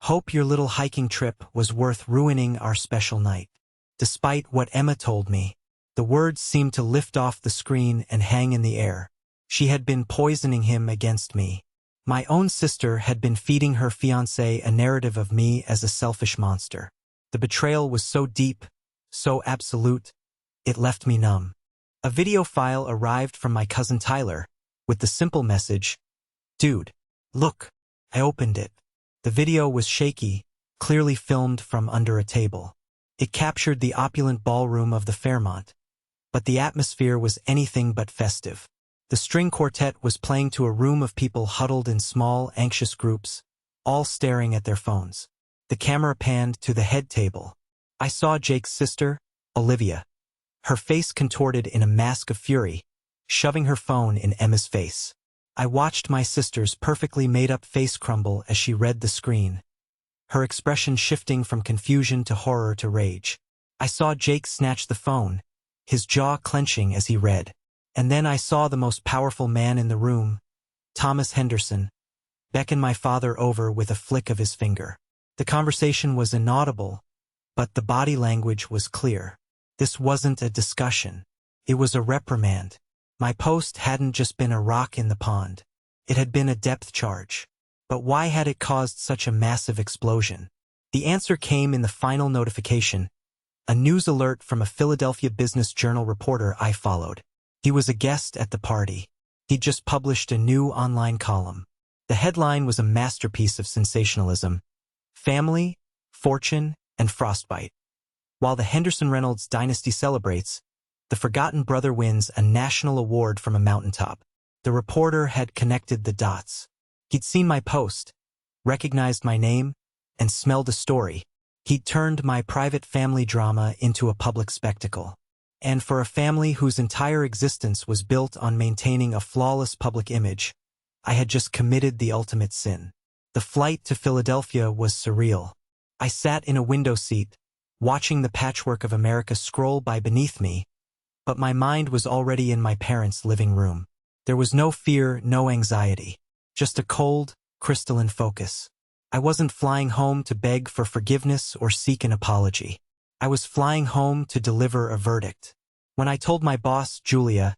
Hope your little hiking trip was worth ruining our special night. Despite what Emma told me, the words seemed to lift off the screen and hang in the air. She had been poisoning him against me. My own sister had been feeding her fiancé a narrative of me as a selfish monster. The betrayal was so deep, so absolute, it left me numb. A video file arrived from my cousin Tyler, with the simple message, "Dude, look." I opened it. The video was shaky, clearly filmed from under a table. It captured the opulent ballroom of the Fairmont, but the atmosphere was anything but festive. The string quartet was playing to a room of people huddled in small, anxious groups, all staring at their phones. The camera panned to the head table. I saw Jake's sister, Olivia, her face contorted in a mask of fury, shoving her phone in Emma's face. I watched my sister's perfectly made-up face crumble as she read the screen, her expression shifting from confusion to horror to rage. I saw Jake snatch the phone, his jaw clenching as he read. And then I saw the most powerful man in the room, Thomas Henderson, beckon my father over with a flick of his finger. The conversation was inaudible, but the body language was clear. This wasn't a discussion. It was a reprimand. My post hadn't just been a rock in the pond. It had been a depth charge. But why had it caused such a massive explosion? The answer came in the final notification, a news alert from a Philadelphia Business Journal reporter I followed. He was a guest at the party. He'd just published a new online column. The headline was a masterpiece of sensationalism: Family, Fortune, and Frostbite. While the Henderson-Reynolds dynasty celebrates, the forgotten brother wins a national award from a mountaintop. The reporter had connected the dots. He'd seen my post, recognized my name, and smelled a story. He'd turned my private family drama into a public spectacle. And for a family whose entire existence was built on maintaining a flawless public image, I had just committed the ultimate sin. The flight to Philadelphia was surreal. I sat in a window seat, watching the patchwork of America scroll by beneath me, but my mind was already in my parents' living room. There was no fear, no anxiety, just a cold, crystalline focus. I wasn't flying home to beg for forgiveness or seek an apology. I was flying home to deliver a verdict. When I told my boss, Julia,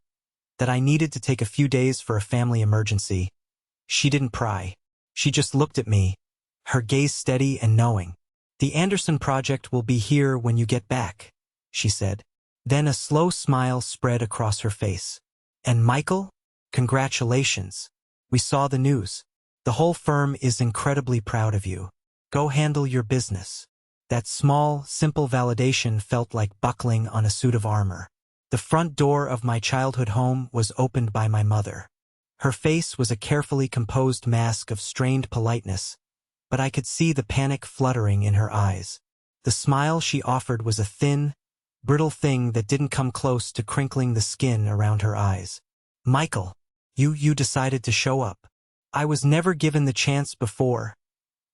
that I needed to take a few days for a family emergency, she didn't pry. She just looked at me, her gaze steady and knowing. "The Anderson project will be here when you get back," she said. Then a slow smile spread across her face. "And Michael? Congratulations. We saw the news. The whole firm is incredibly proud of you. Go handle your business." That small, simple validation felt like buckling on a suit of armor. The front door of my childhood home was opened by my mother. Her face was a carefully composed mask of strained politeness, but I could see the panic fluttering in her eyes. The smile she offered was a thin, brittle thing that didn't come close to crinkling the skin around her eyes. "Michael, you decided to show up. I was never given the chance before,"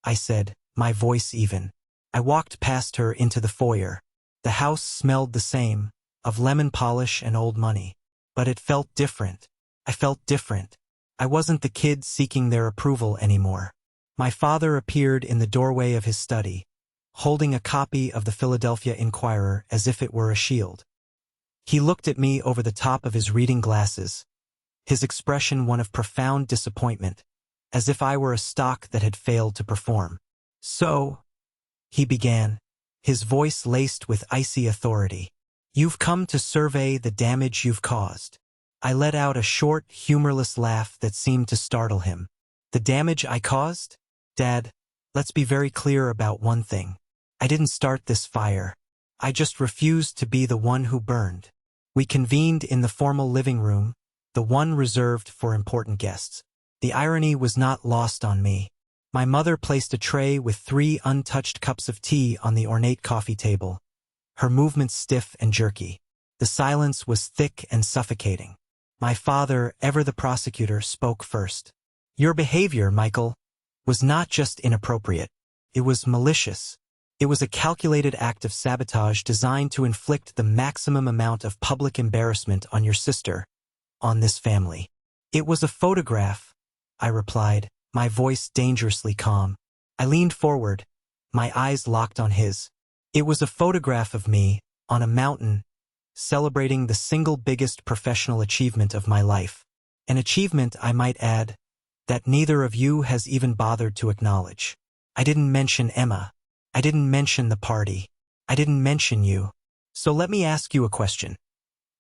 I said, my voice even. I walked past her into the foyer. The house smelled the same, of lemon polish and old money. But it felt different. I felt different. I wasn't the kid seeking their approval anymore. My father appeared in the doorway of his study, holding a copy of the Philadelphia Inquirer as if it were a shield. He looked at me over the top of his reading glasses, his expression one of profound disappointment, as if I were a stock that had failed to perform. "So," he began, his voice laced with icy authority, "you've come to survey the damage you've caused." I let out a short, humorless laugh that seemed to startle him. "The damage I caused? Dad, let's be very clear about one thing. I didn't start this fire. I just refused to be the one who burned." We convened in the formal living room, the one reserved for important guests. The irony was not lost on me. My mother placed a tray with 3 untouched cups of tea on the ornate coffee table, her movements stiff and jerky. The silence was thick and suffocating. My father, ever the prosecutor, spoke first. "Your behavior, Michael, was not just inappropriate. It was malicious. It was a calculated act of sabotage designed to inflict the maximum amount of public embarrassment on your sister, on this family." "It was a photograph," I replied, my voice dangerously calm. I leaned forward, my eyes locked on his. "It was a photograph of me, on a mountain, celebrating the single biggest professional achievement of my life. An achievement, I might add, that neither of you has even bothered to acknowledge. I didn't mention Emma. I didn't mention the party. I didn't mention you. So let me ask you a question.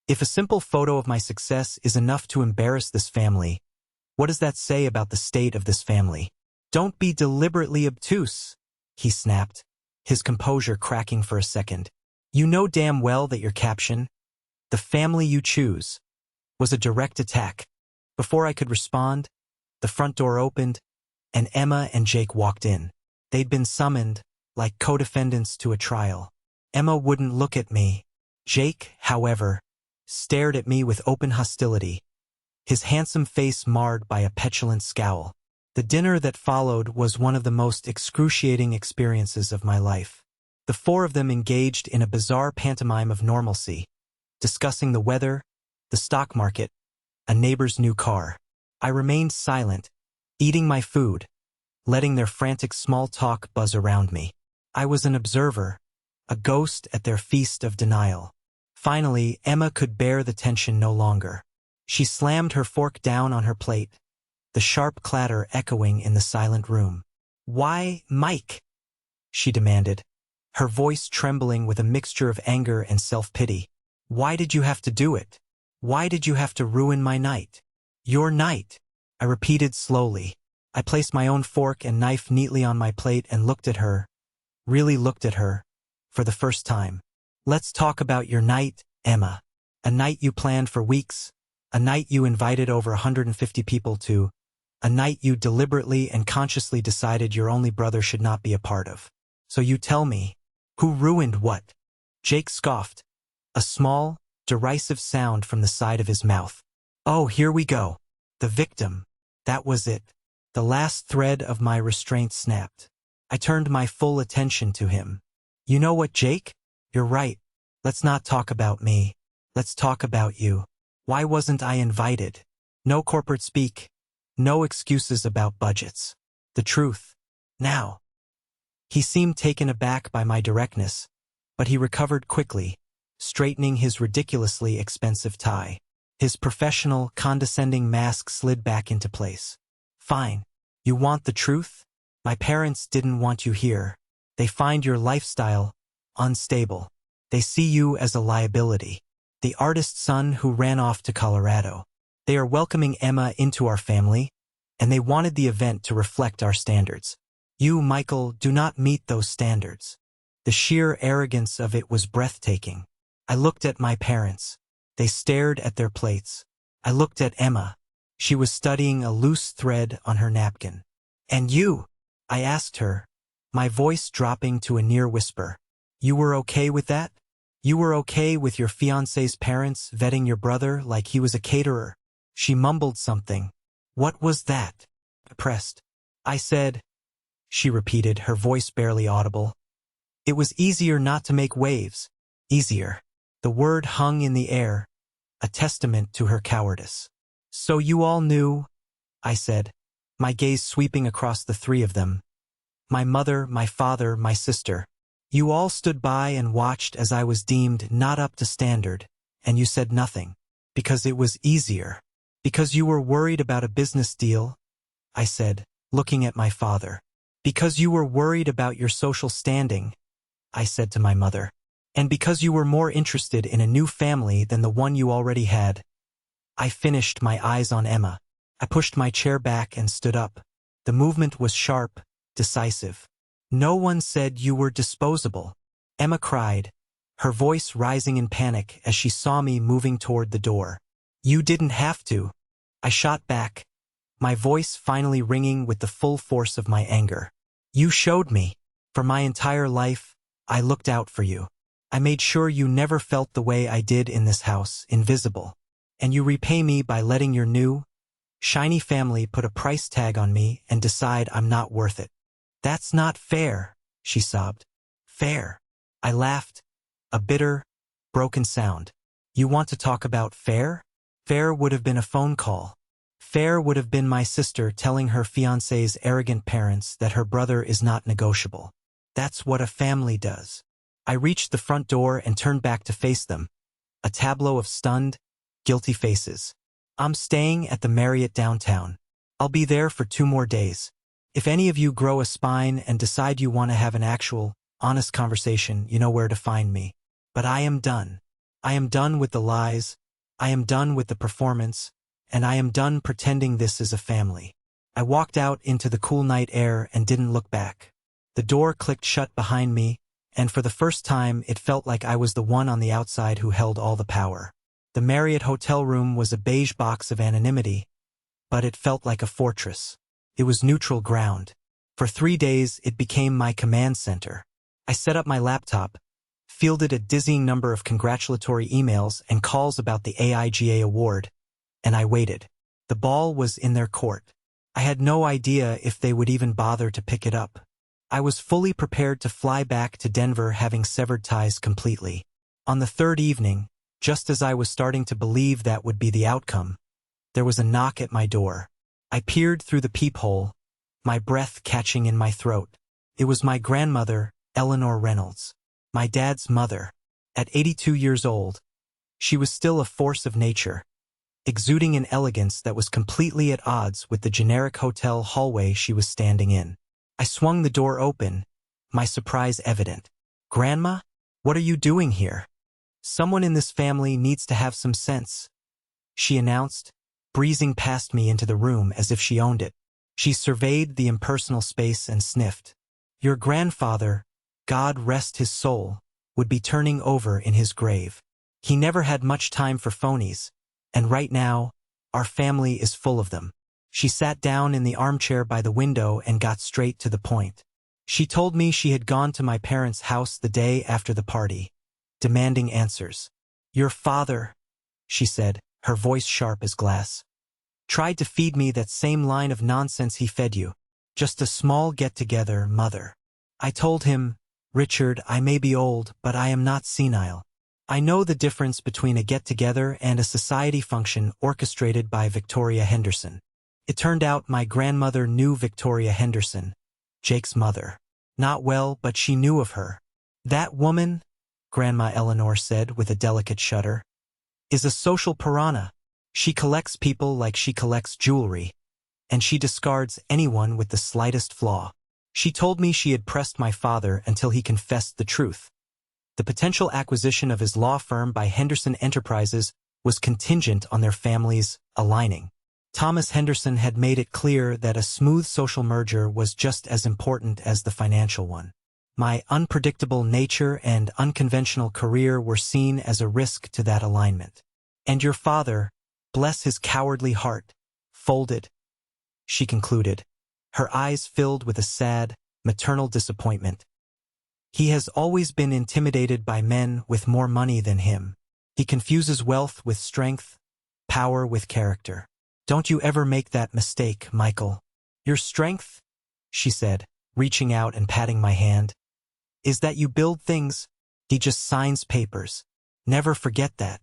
If a simple photo of my success is enough to embarrass this family, what does that say about the state of this family?" "Don't be deliberately obtuse," he snapped, his composure cracking for a second. "You know damn well that your caption, 'The family you choose,' was a direct attack." Before I could respond, the front door opened, and Emma and Jake walked in. They'd been summoned, like co-defendants to a trial. Emma wouldn't look at me. Jake, however, stared at me with open hostility, his handsome face marred by a petulant scowl. The dinner that followed was one of the most excruciating experiences of my life. The 4 of them engaged in a bizarre pantomime of normalcy, discussing the weather, the stock market, a neighbor's new car. I remained silent, eating my food, letting their frantic small talk buzz around me. I was an observer, a ghost at their feast of denial. Finally, Emma could bear the tension no longer. She slammed her fork down on her plate, the sharp clatter echoing in the silent room. "Why, Mike?" she demanded, her voice trembling with a mixture of anger and self-pity. "Why did you have to do it? Why did you have to ruin my night?" "Your night," I repeated slowly. I placed my own fork and knife neatly on my plate and looked at her, really looked at her, for the first time. "Let's talk about your night, Emma. A night you planned for weeks, a night you invited over 150 people to, A night you deliberately and consciously decided your only brother should not be a part of. So you tell me, who ruined what? Jake scoffed, a small, derisive sound from the side of his mouth. Oh, here we go. The victim. That was it. The last thread of my restraint snapped. I turned my full attention to him. You know what, Jake? You're right. Let's not talk about me. Let's talk about you. Why wasn't I invited? No corporate speak. No excuses about budgets. The truth. Now. He seemed taken aback by my directness, but he recovered quickly, straightening his ridiculously expensive tie. His professional, condescending mask slid back into place. Fine. You want the truth? My parents didn't want you here. They find your lifestyle unstable. They see you as a liability. The artist's son who ran off to Colorado. They are welcoming Emma into our family, and they wanted the event to reflect our standards. You, Michael, do not meet those standards. The sheer arrogance of it was breathtaking. I looked at my parents. They stared at their plates. I looked at Emma. She was studying a loose thread on her napkin. And you? I asked her, my voice dropping to a near whisper. You were okay with that? You were okay with your fiancé's parents vetting your brother like he was a caterer? She mumbled something. What was that? Depressed. I said. She repeated, her voice barely audible. It was easier not to make waves. Easier. The word hung in the air, a testament to her cowardice. So you all knew? I said, my gaze sweeping across the three of them. My mother, my father, my sister. You all stood by and watched as I was deemed not up to standard, and you said nothing. Because it was easier. Because you were worried about a business deal, I said, looking at my father. Because you were worried about your social standing, I said to my mother. And because you were more interested in a new family than the one you already had. I finished, my eyes on Emma. I pushed my chair back and stood up. The movement was sharp, decisive. No one said you were disposable. Emma cried, her voice rising in panic as she saw me moving toward the door. You didn't have to. I shot back, my voice finally ringing with the full force of my anger. You showed me. For my entire life, I looked out for you. I made sure you never felt the way I did in this house, invisible. And you repay me by letting your new, shiny family put a price tag on me and decide I'm not worth it. That's not fair, she sobbed. Fair. I laughed, a bitter, broken sound. You want to talk about fair? Fair would have been a phone call. Fair would have been my sister telling her fiancé's arrogant parents that her brother is not negotiable. That's what a family does. I reached the front door and turned back to face them, a tableau of stunned, guilty faces. I'm staying at the Marriott downtown. I'll be there for 2 more days. If any of you grow a spine and decide you want to have an actual, honest conversation, you know where to find me. But I am done. I am done with the lies. I am done with the performance. And I am done pretending this is a family. I walked out into the cool night air and didn't look back. The door clicked shut behind me, and for the first time it felt like I was the one on the outside who held all the power. The Marriott hotel room was a beige box of anonymity, but it felt like a fortress. It was neutral ground. For 3 days it became my command center. I set up my laptop, fielded a dizzying number of congratulatory emails and calls about the AITA award, and I waited. The ball was in their court. I had no idea if they would even bother to pick it up. I was fully prepared to fly back to Denver, having severed ties completely. On the 3rd evening, just as I was starting to believe that would be the outcome, there was a knock at my door. I peered through the peephole, my breath catching in my throat. It was my grandmother, Eleanor Reynolds, my dad's mother. At 82 years old, she was still a force of nature, exuding an elegance that was completely at odds with the generic hotel hallway she was standing in. I swung the door open, my surprise evident. Grandma? What are you doing here? Someone in this family needs to have some sense, she announced, breezing past me into the room as if she owned it. She surveyed the impersonal space and sniffed. Your grandfather, God rest his soul, would be turning over in his grave. He never had much time for phonies, and right now, our family is full of them. She sat down in the armchair by the window and got straight to the point. She told me she had gone to my parents' house the day after the party, demanding answers. Your father, she said, her voice sharp as glass, tried to feed me that same line of nonsense he fed you. Just a small get-together, mother. I told him, Richard, I may be old, but I am not senile. I know the difference between a get-together and a society function orchestrated by Victoria Henderson. It turned out my grandmother knew Victoria Henderson, Jake's mother. Not well, but she knew of her. That woman, Grandma Eleanor said with a delicate shudder, is a social piranha. She collects people like she collects jewelry, and she discards anyone with the slightest flaw. She told me she had pressed my father until he confessed the truth. The potential acquisition of his law firm by Henderson Enterprises was contingent on their families aligning. Thomas Henderson had made it clear that a smooth social merger was just as important as the financial one. My unpredictable nature and unconventional career were seen as a risk to that alignment. And your father, bless his cowardly heart, folded, she concluded, her eyes filled with a sad, maternal disappointment. He has always been intimidated by men with more money than him. He confuses wealth with strength, power with character. Don't you ever make that mistake, Michael. Your strength, she said, reaching out and patting my hand, is that you build things. He just signs papers. Never forget that.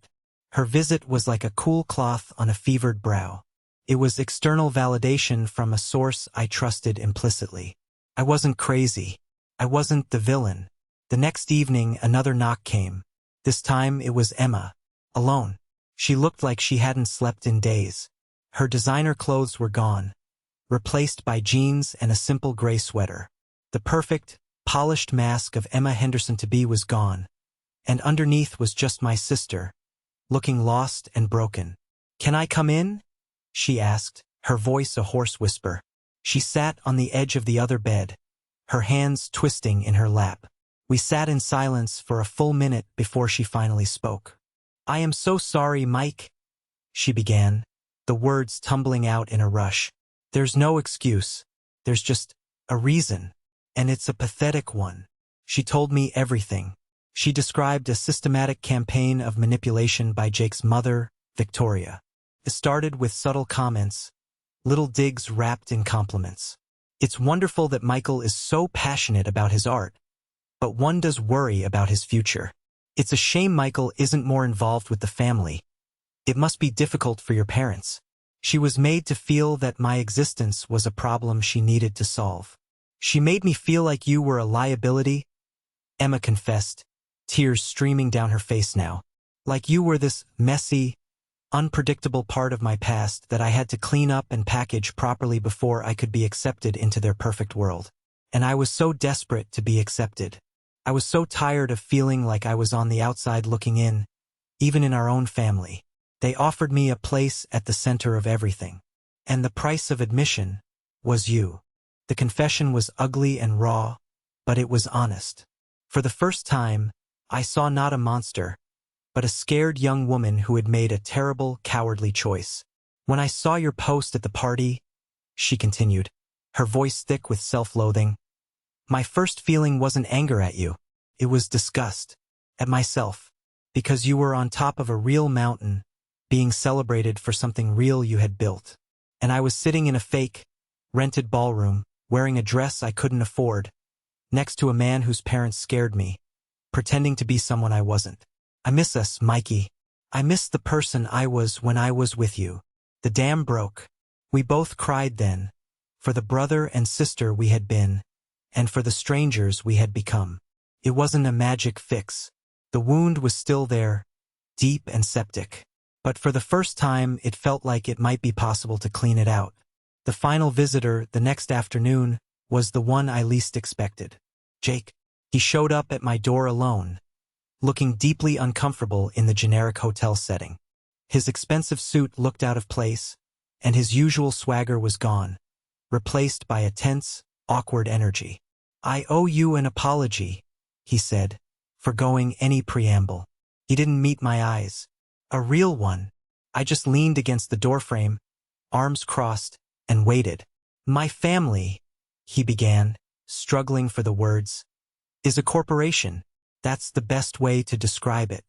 Her visit was like a cool cloth on a fevered brow. It was external validation from a source I trusted implicitly. I wasn't crazy. I wasn't the villain. The next evening, another knock came. This time it was Emma, alone. She looked like she hadn't slept in days. Her designer clothes were gone, replaced by jeans and a simple gray sweater. The perfect, polished mask of Emma Henderson-to-be was gone, and underneath was just my sister, looking lost and broken. Can I come in? She asked, her voice a hoarse whisper. She sat on the edge of the other bed, her hands twisting in her lap. We sat in silence for a full minute before she finally spoke. I am so sorry, Mike, she began, the words tumbling out in a rush. There's no excuse. There's just a reason, and it's a pathetic one. She told me everything. She described a systematic campaign of manipulation by Jake's mother, Victoria. It started with subtle comments, little digs wrapped in compliments. It's wonderful that Michael is so passionate about his art, but one does worry about his future. It's a shame Michael isn't more involved with the family. It must be difficult for your parents. She was made to feel that my existence was a problem she needed to solve. She made me feel like you were a liability, Emma confessed, tears streaming down her face now. Like you were this messy, unpredictable part of my past that I had to clean up and package properly before I could be accepted into their perfect world. And I was so desperate to be accepted. I was so tired of feeling like I was on the outside looking in, even in our own family. They offered me a place at the center of everything. And the price of admission was you. The confession was ugly and raw, but it was honest. For the first time, I saw not a monster, but a scared young woman who had made a terrible, cowardly choice. When I saw your post at the party, she continued, her voice thick with self-loathing, my first feeling wasn't anger at you. It was disgust at myself, because you were on top of a real mountain, being celebrated for something real you had built. And I was sitting in a fake, rented ballroom, wearing a dress I couldn't afford, next to a man whose parents scared me, pretending to be someone I wasn't. I miss us, Mikey. I miss the person I was when I was with you. The dam broke. We both cried then, for the brother and sister we had been, and for the strangers we had become. It wasn't a magic fix. The wound was still there, deep and septic. But for the first time it felt like it might be possible to clean it out. The final visitor the next afternoon was the one I least expected. Jake. He showed up at my door alone, looking deeply uncomfortable in the generic hotel setting. His expensive suit looked out of place, and his usual swagger was gone, replaced by a tense, awkward energy. I owe you an apology, he said, forgoing any preamble. He didn't meet my eyes. A real one. I just leaned against the doorframe, arms crossed, and waited. My family, he began, struggling for the words, is a corporation. That's the best way to describe it.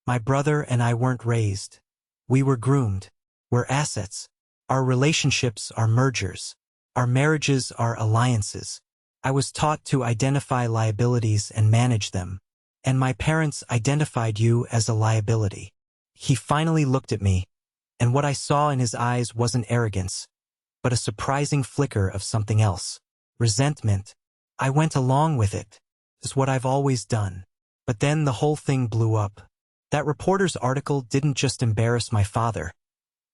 My brother and I weren't raised. We were groomed. We're assets. Our relationships are mergers. Our marriages are alliances. I was taught to identify liabilities and manage them. And my parents identified you as a liability. He finally looked at me, and what I saw in his eyes wasn't arrogance, but a surprising flicker of something else. Resentment. I went along with it. It's what I've always done. But then the whole thing blew up. That reporter's article didn't just embarrass my father.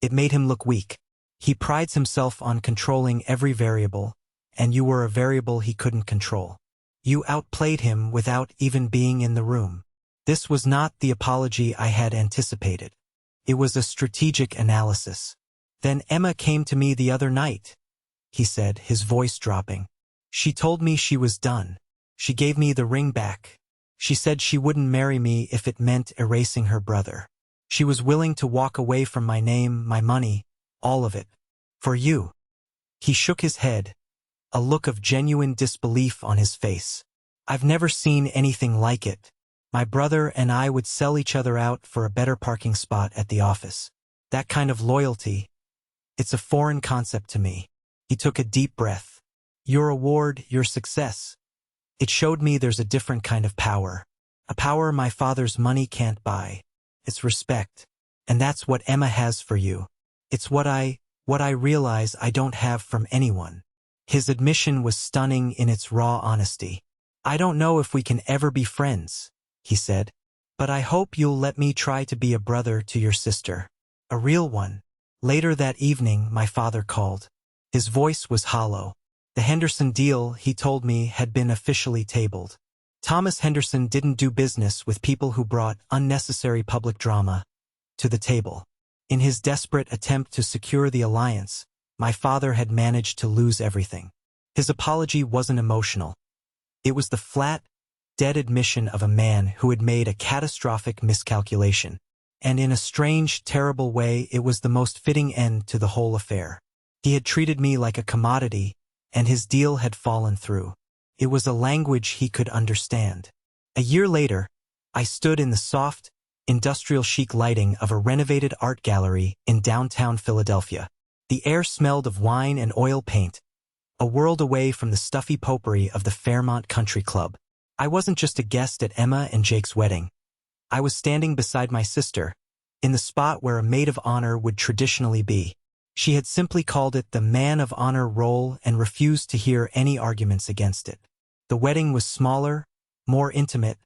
It made him look weak. He prides himself on controlling every variable, and you were a variable he couldn't control. You outplayed him without even being in the room. This was not the apology I had anticipated. It was a strategic analysis. Then Emma came to me the other night, he said, his voice dropping. She told me she was done. She gave me the ring back. She said she wouldn't marry me if it meant erasing her brother. She was willing to walk away from my name, my money, all of it. For you. He shook his head, a look of genuine disbelief on his face. I've never seen anything like it. My brother and I would sell each other out for a better parking spot at the office. That kind of loyalty, it's a foreign concept to me. He took a deep breath. Your award, your success. It showed me there's a different kind of power. A power my father's money can't buy. It's respect. And that's what Emma has for you. It's what I realize I don't have from anyone. His admission was stunning in its raw honesty. I don't know if we can ever be friends, he said, but I hope you'll let me try to be a brother to your sister. A real one. Later that evening, my father called. His voice was hollow. The Henderson deal, he told me, had been officially tabled. Thomas Henderson didn't do business with people who brought unnecessary public drama to the table. In his desperate attempt to secure the alliance, my father had managed to lose everything. His apology wasn't emotional. It was the flat, dead admission of a man who had made a catastrophic miscalculation. And in a strange, terrible way, it was the most fitting end to the whole affair. He had treated me like a commodity, and his deal had fallen through. It was a language he could understand. A year later, I stood in the soft, industrial chic lighting of a renovated art gallery in downtown Philadelphia. The air smelled of wine and oil paint, a world away from the stuffy potpourri of the Fairmont Country Club. I wasn't just a guest at Emma and Jake's wedding. I was standing beside my sister, in the spot where a maid of honor would traditionally be. She had simply called it the man of honor role and refused to hear any arguments against it. The wedding was smaller, more intimate,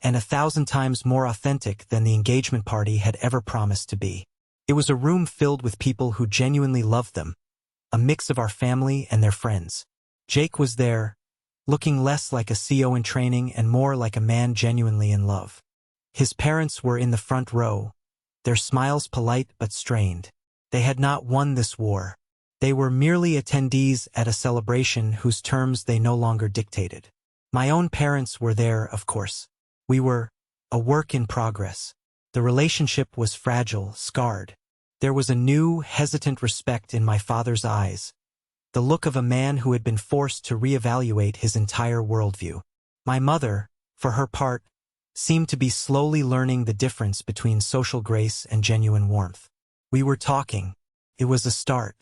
and 1,000 times more authentic than the engagement party had ever promised to be. It was a room filled with people who genuinely loved them, a mix of our family and their friends. Jake was there, looking less like a CO in training and more like a man genuinely in love. His parents were in the front row, their smiles polite but strained. They had not won this war. They were merely attendees at a celebration whose terms they no longer dictated. My own parents were there, of course. We were a work in progress. The relationship was fragile, scarred. There was a new, hesitant respect in my father's eyes, the look of a man who had been forced to reevaluate his entire worldview. My mother, for her part, seemed to be slowly learning the difference between social grace and genuine warmth. We were talking. It was a start.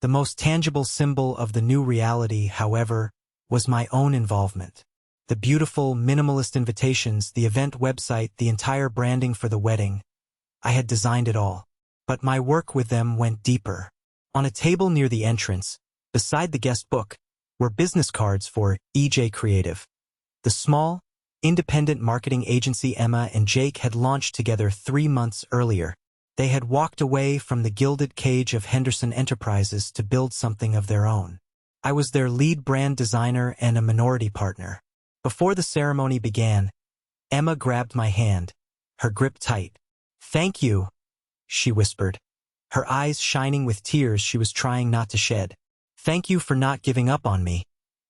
The most tangible symbol of the new reality, however, was my own involvement. The beautiful, minimalist invitations, the event website, the entire branding for the wedding. I had designed it all. But my work with them went deeper. On a table near the entrance, beside the guest book, were business cards for EJ Creative. The small, independent marketing agency Emma and Jake had launched together 3 months earlier. They had walked away from the gilded cage of Henderson Enterprises to build something of their own. I was their lead brand designer and a minority partner. Before the ceremony began, Emma grabbed my hand, her grip tight. "Thank you," she whispered, her eyes shining with tears she was trying not to shed. "Thank you for not giving up on me,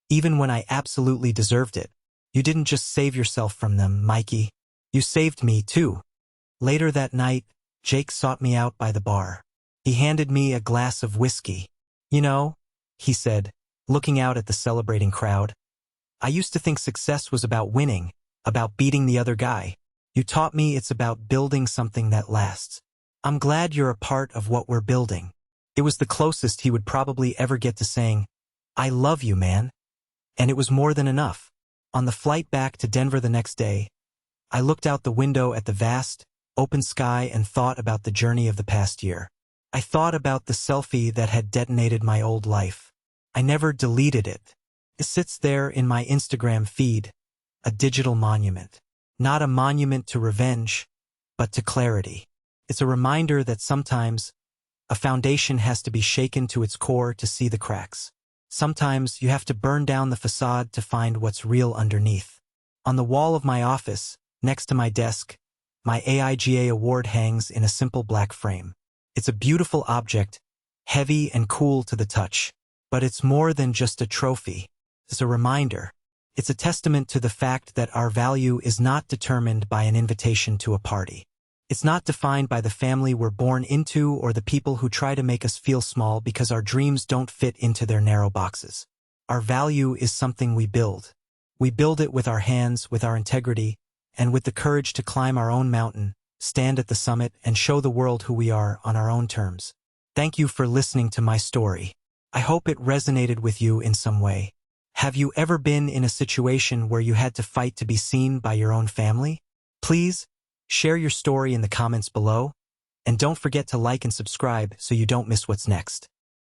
even when I absolutely deserved it. You didn't just save yourself from them, Mikey. You saved me, too." Later that night, Jake sought me out by the bar. He handed me a glass of whiskey. "You know, he said, looking out at the celebrating crowd. I used to think success was about winning, about beating the other guy. You taught me it's about building something that lasts. I'm glad you're a part of what we're building. It was the closest he would probably ever get to saying, I love you, man. And it was more than enough. On the flight back to Denver the next day, I looked out the window at the vast, open sky and thought about the journey of the past year. I thought about the selfie that had detonated my old life. I never deleted it. It sits there in my Instagram feed, a digital monument. Not a monument to revenge, but to clarity. It's a reminder that sometimes a foundation has to be shaken to its core to see the cracks. Sometimes you have to burn down the facade to find what's real underneath. On the wall of my office, next to my desk, my AITA award hangs in a simple black frame. It's a beautiful object, heavy and cool to the touch. But it's more than just a trophy. It's a reminder. It's a testament to the fact that our value is not determined by an invitation to a party. It's not defined by the family we're born into or the people who try to make us feel small because our dreams don't fit into their narrow boxes. Our value is something we build. We build it with our hands, with our integrity, and with the courage to climb our own mountain, stand at the summit, and show the world who we are on our own terms. Thank you for listening to my story. I hope it resonated with you in some way. Have you ever been in a situation where you had to fight to be seen by your own family? Please share your story in the comments below, and don't forget to like and subscribe so you don't miss what's next.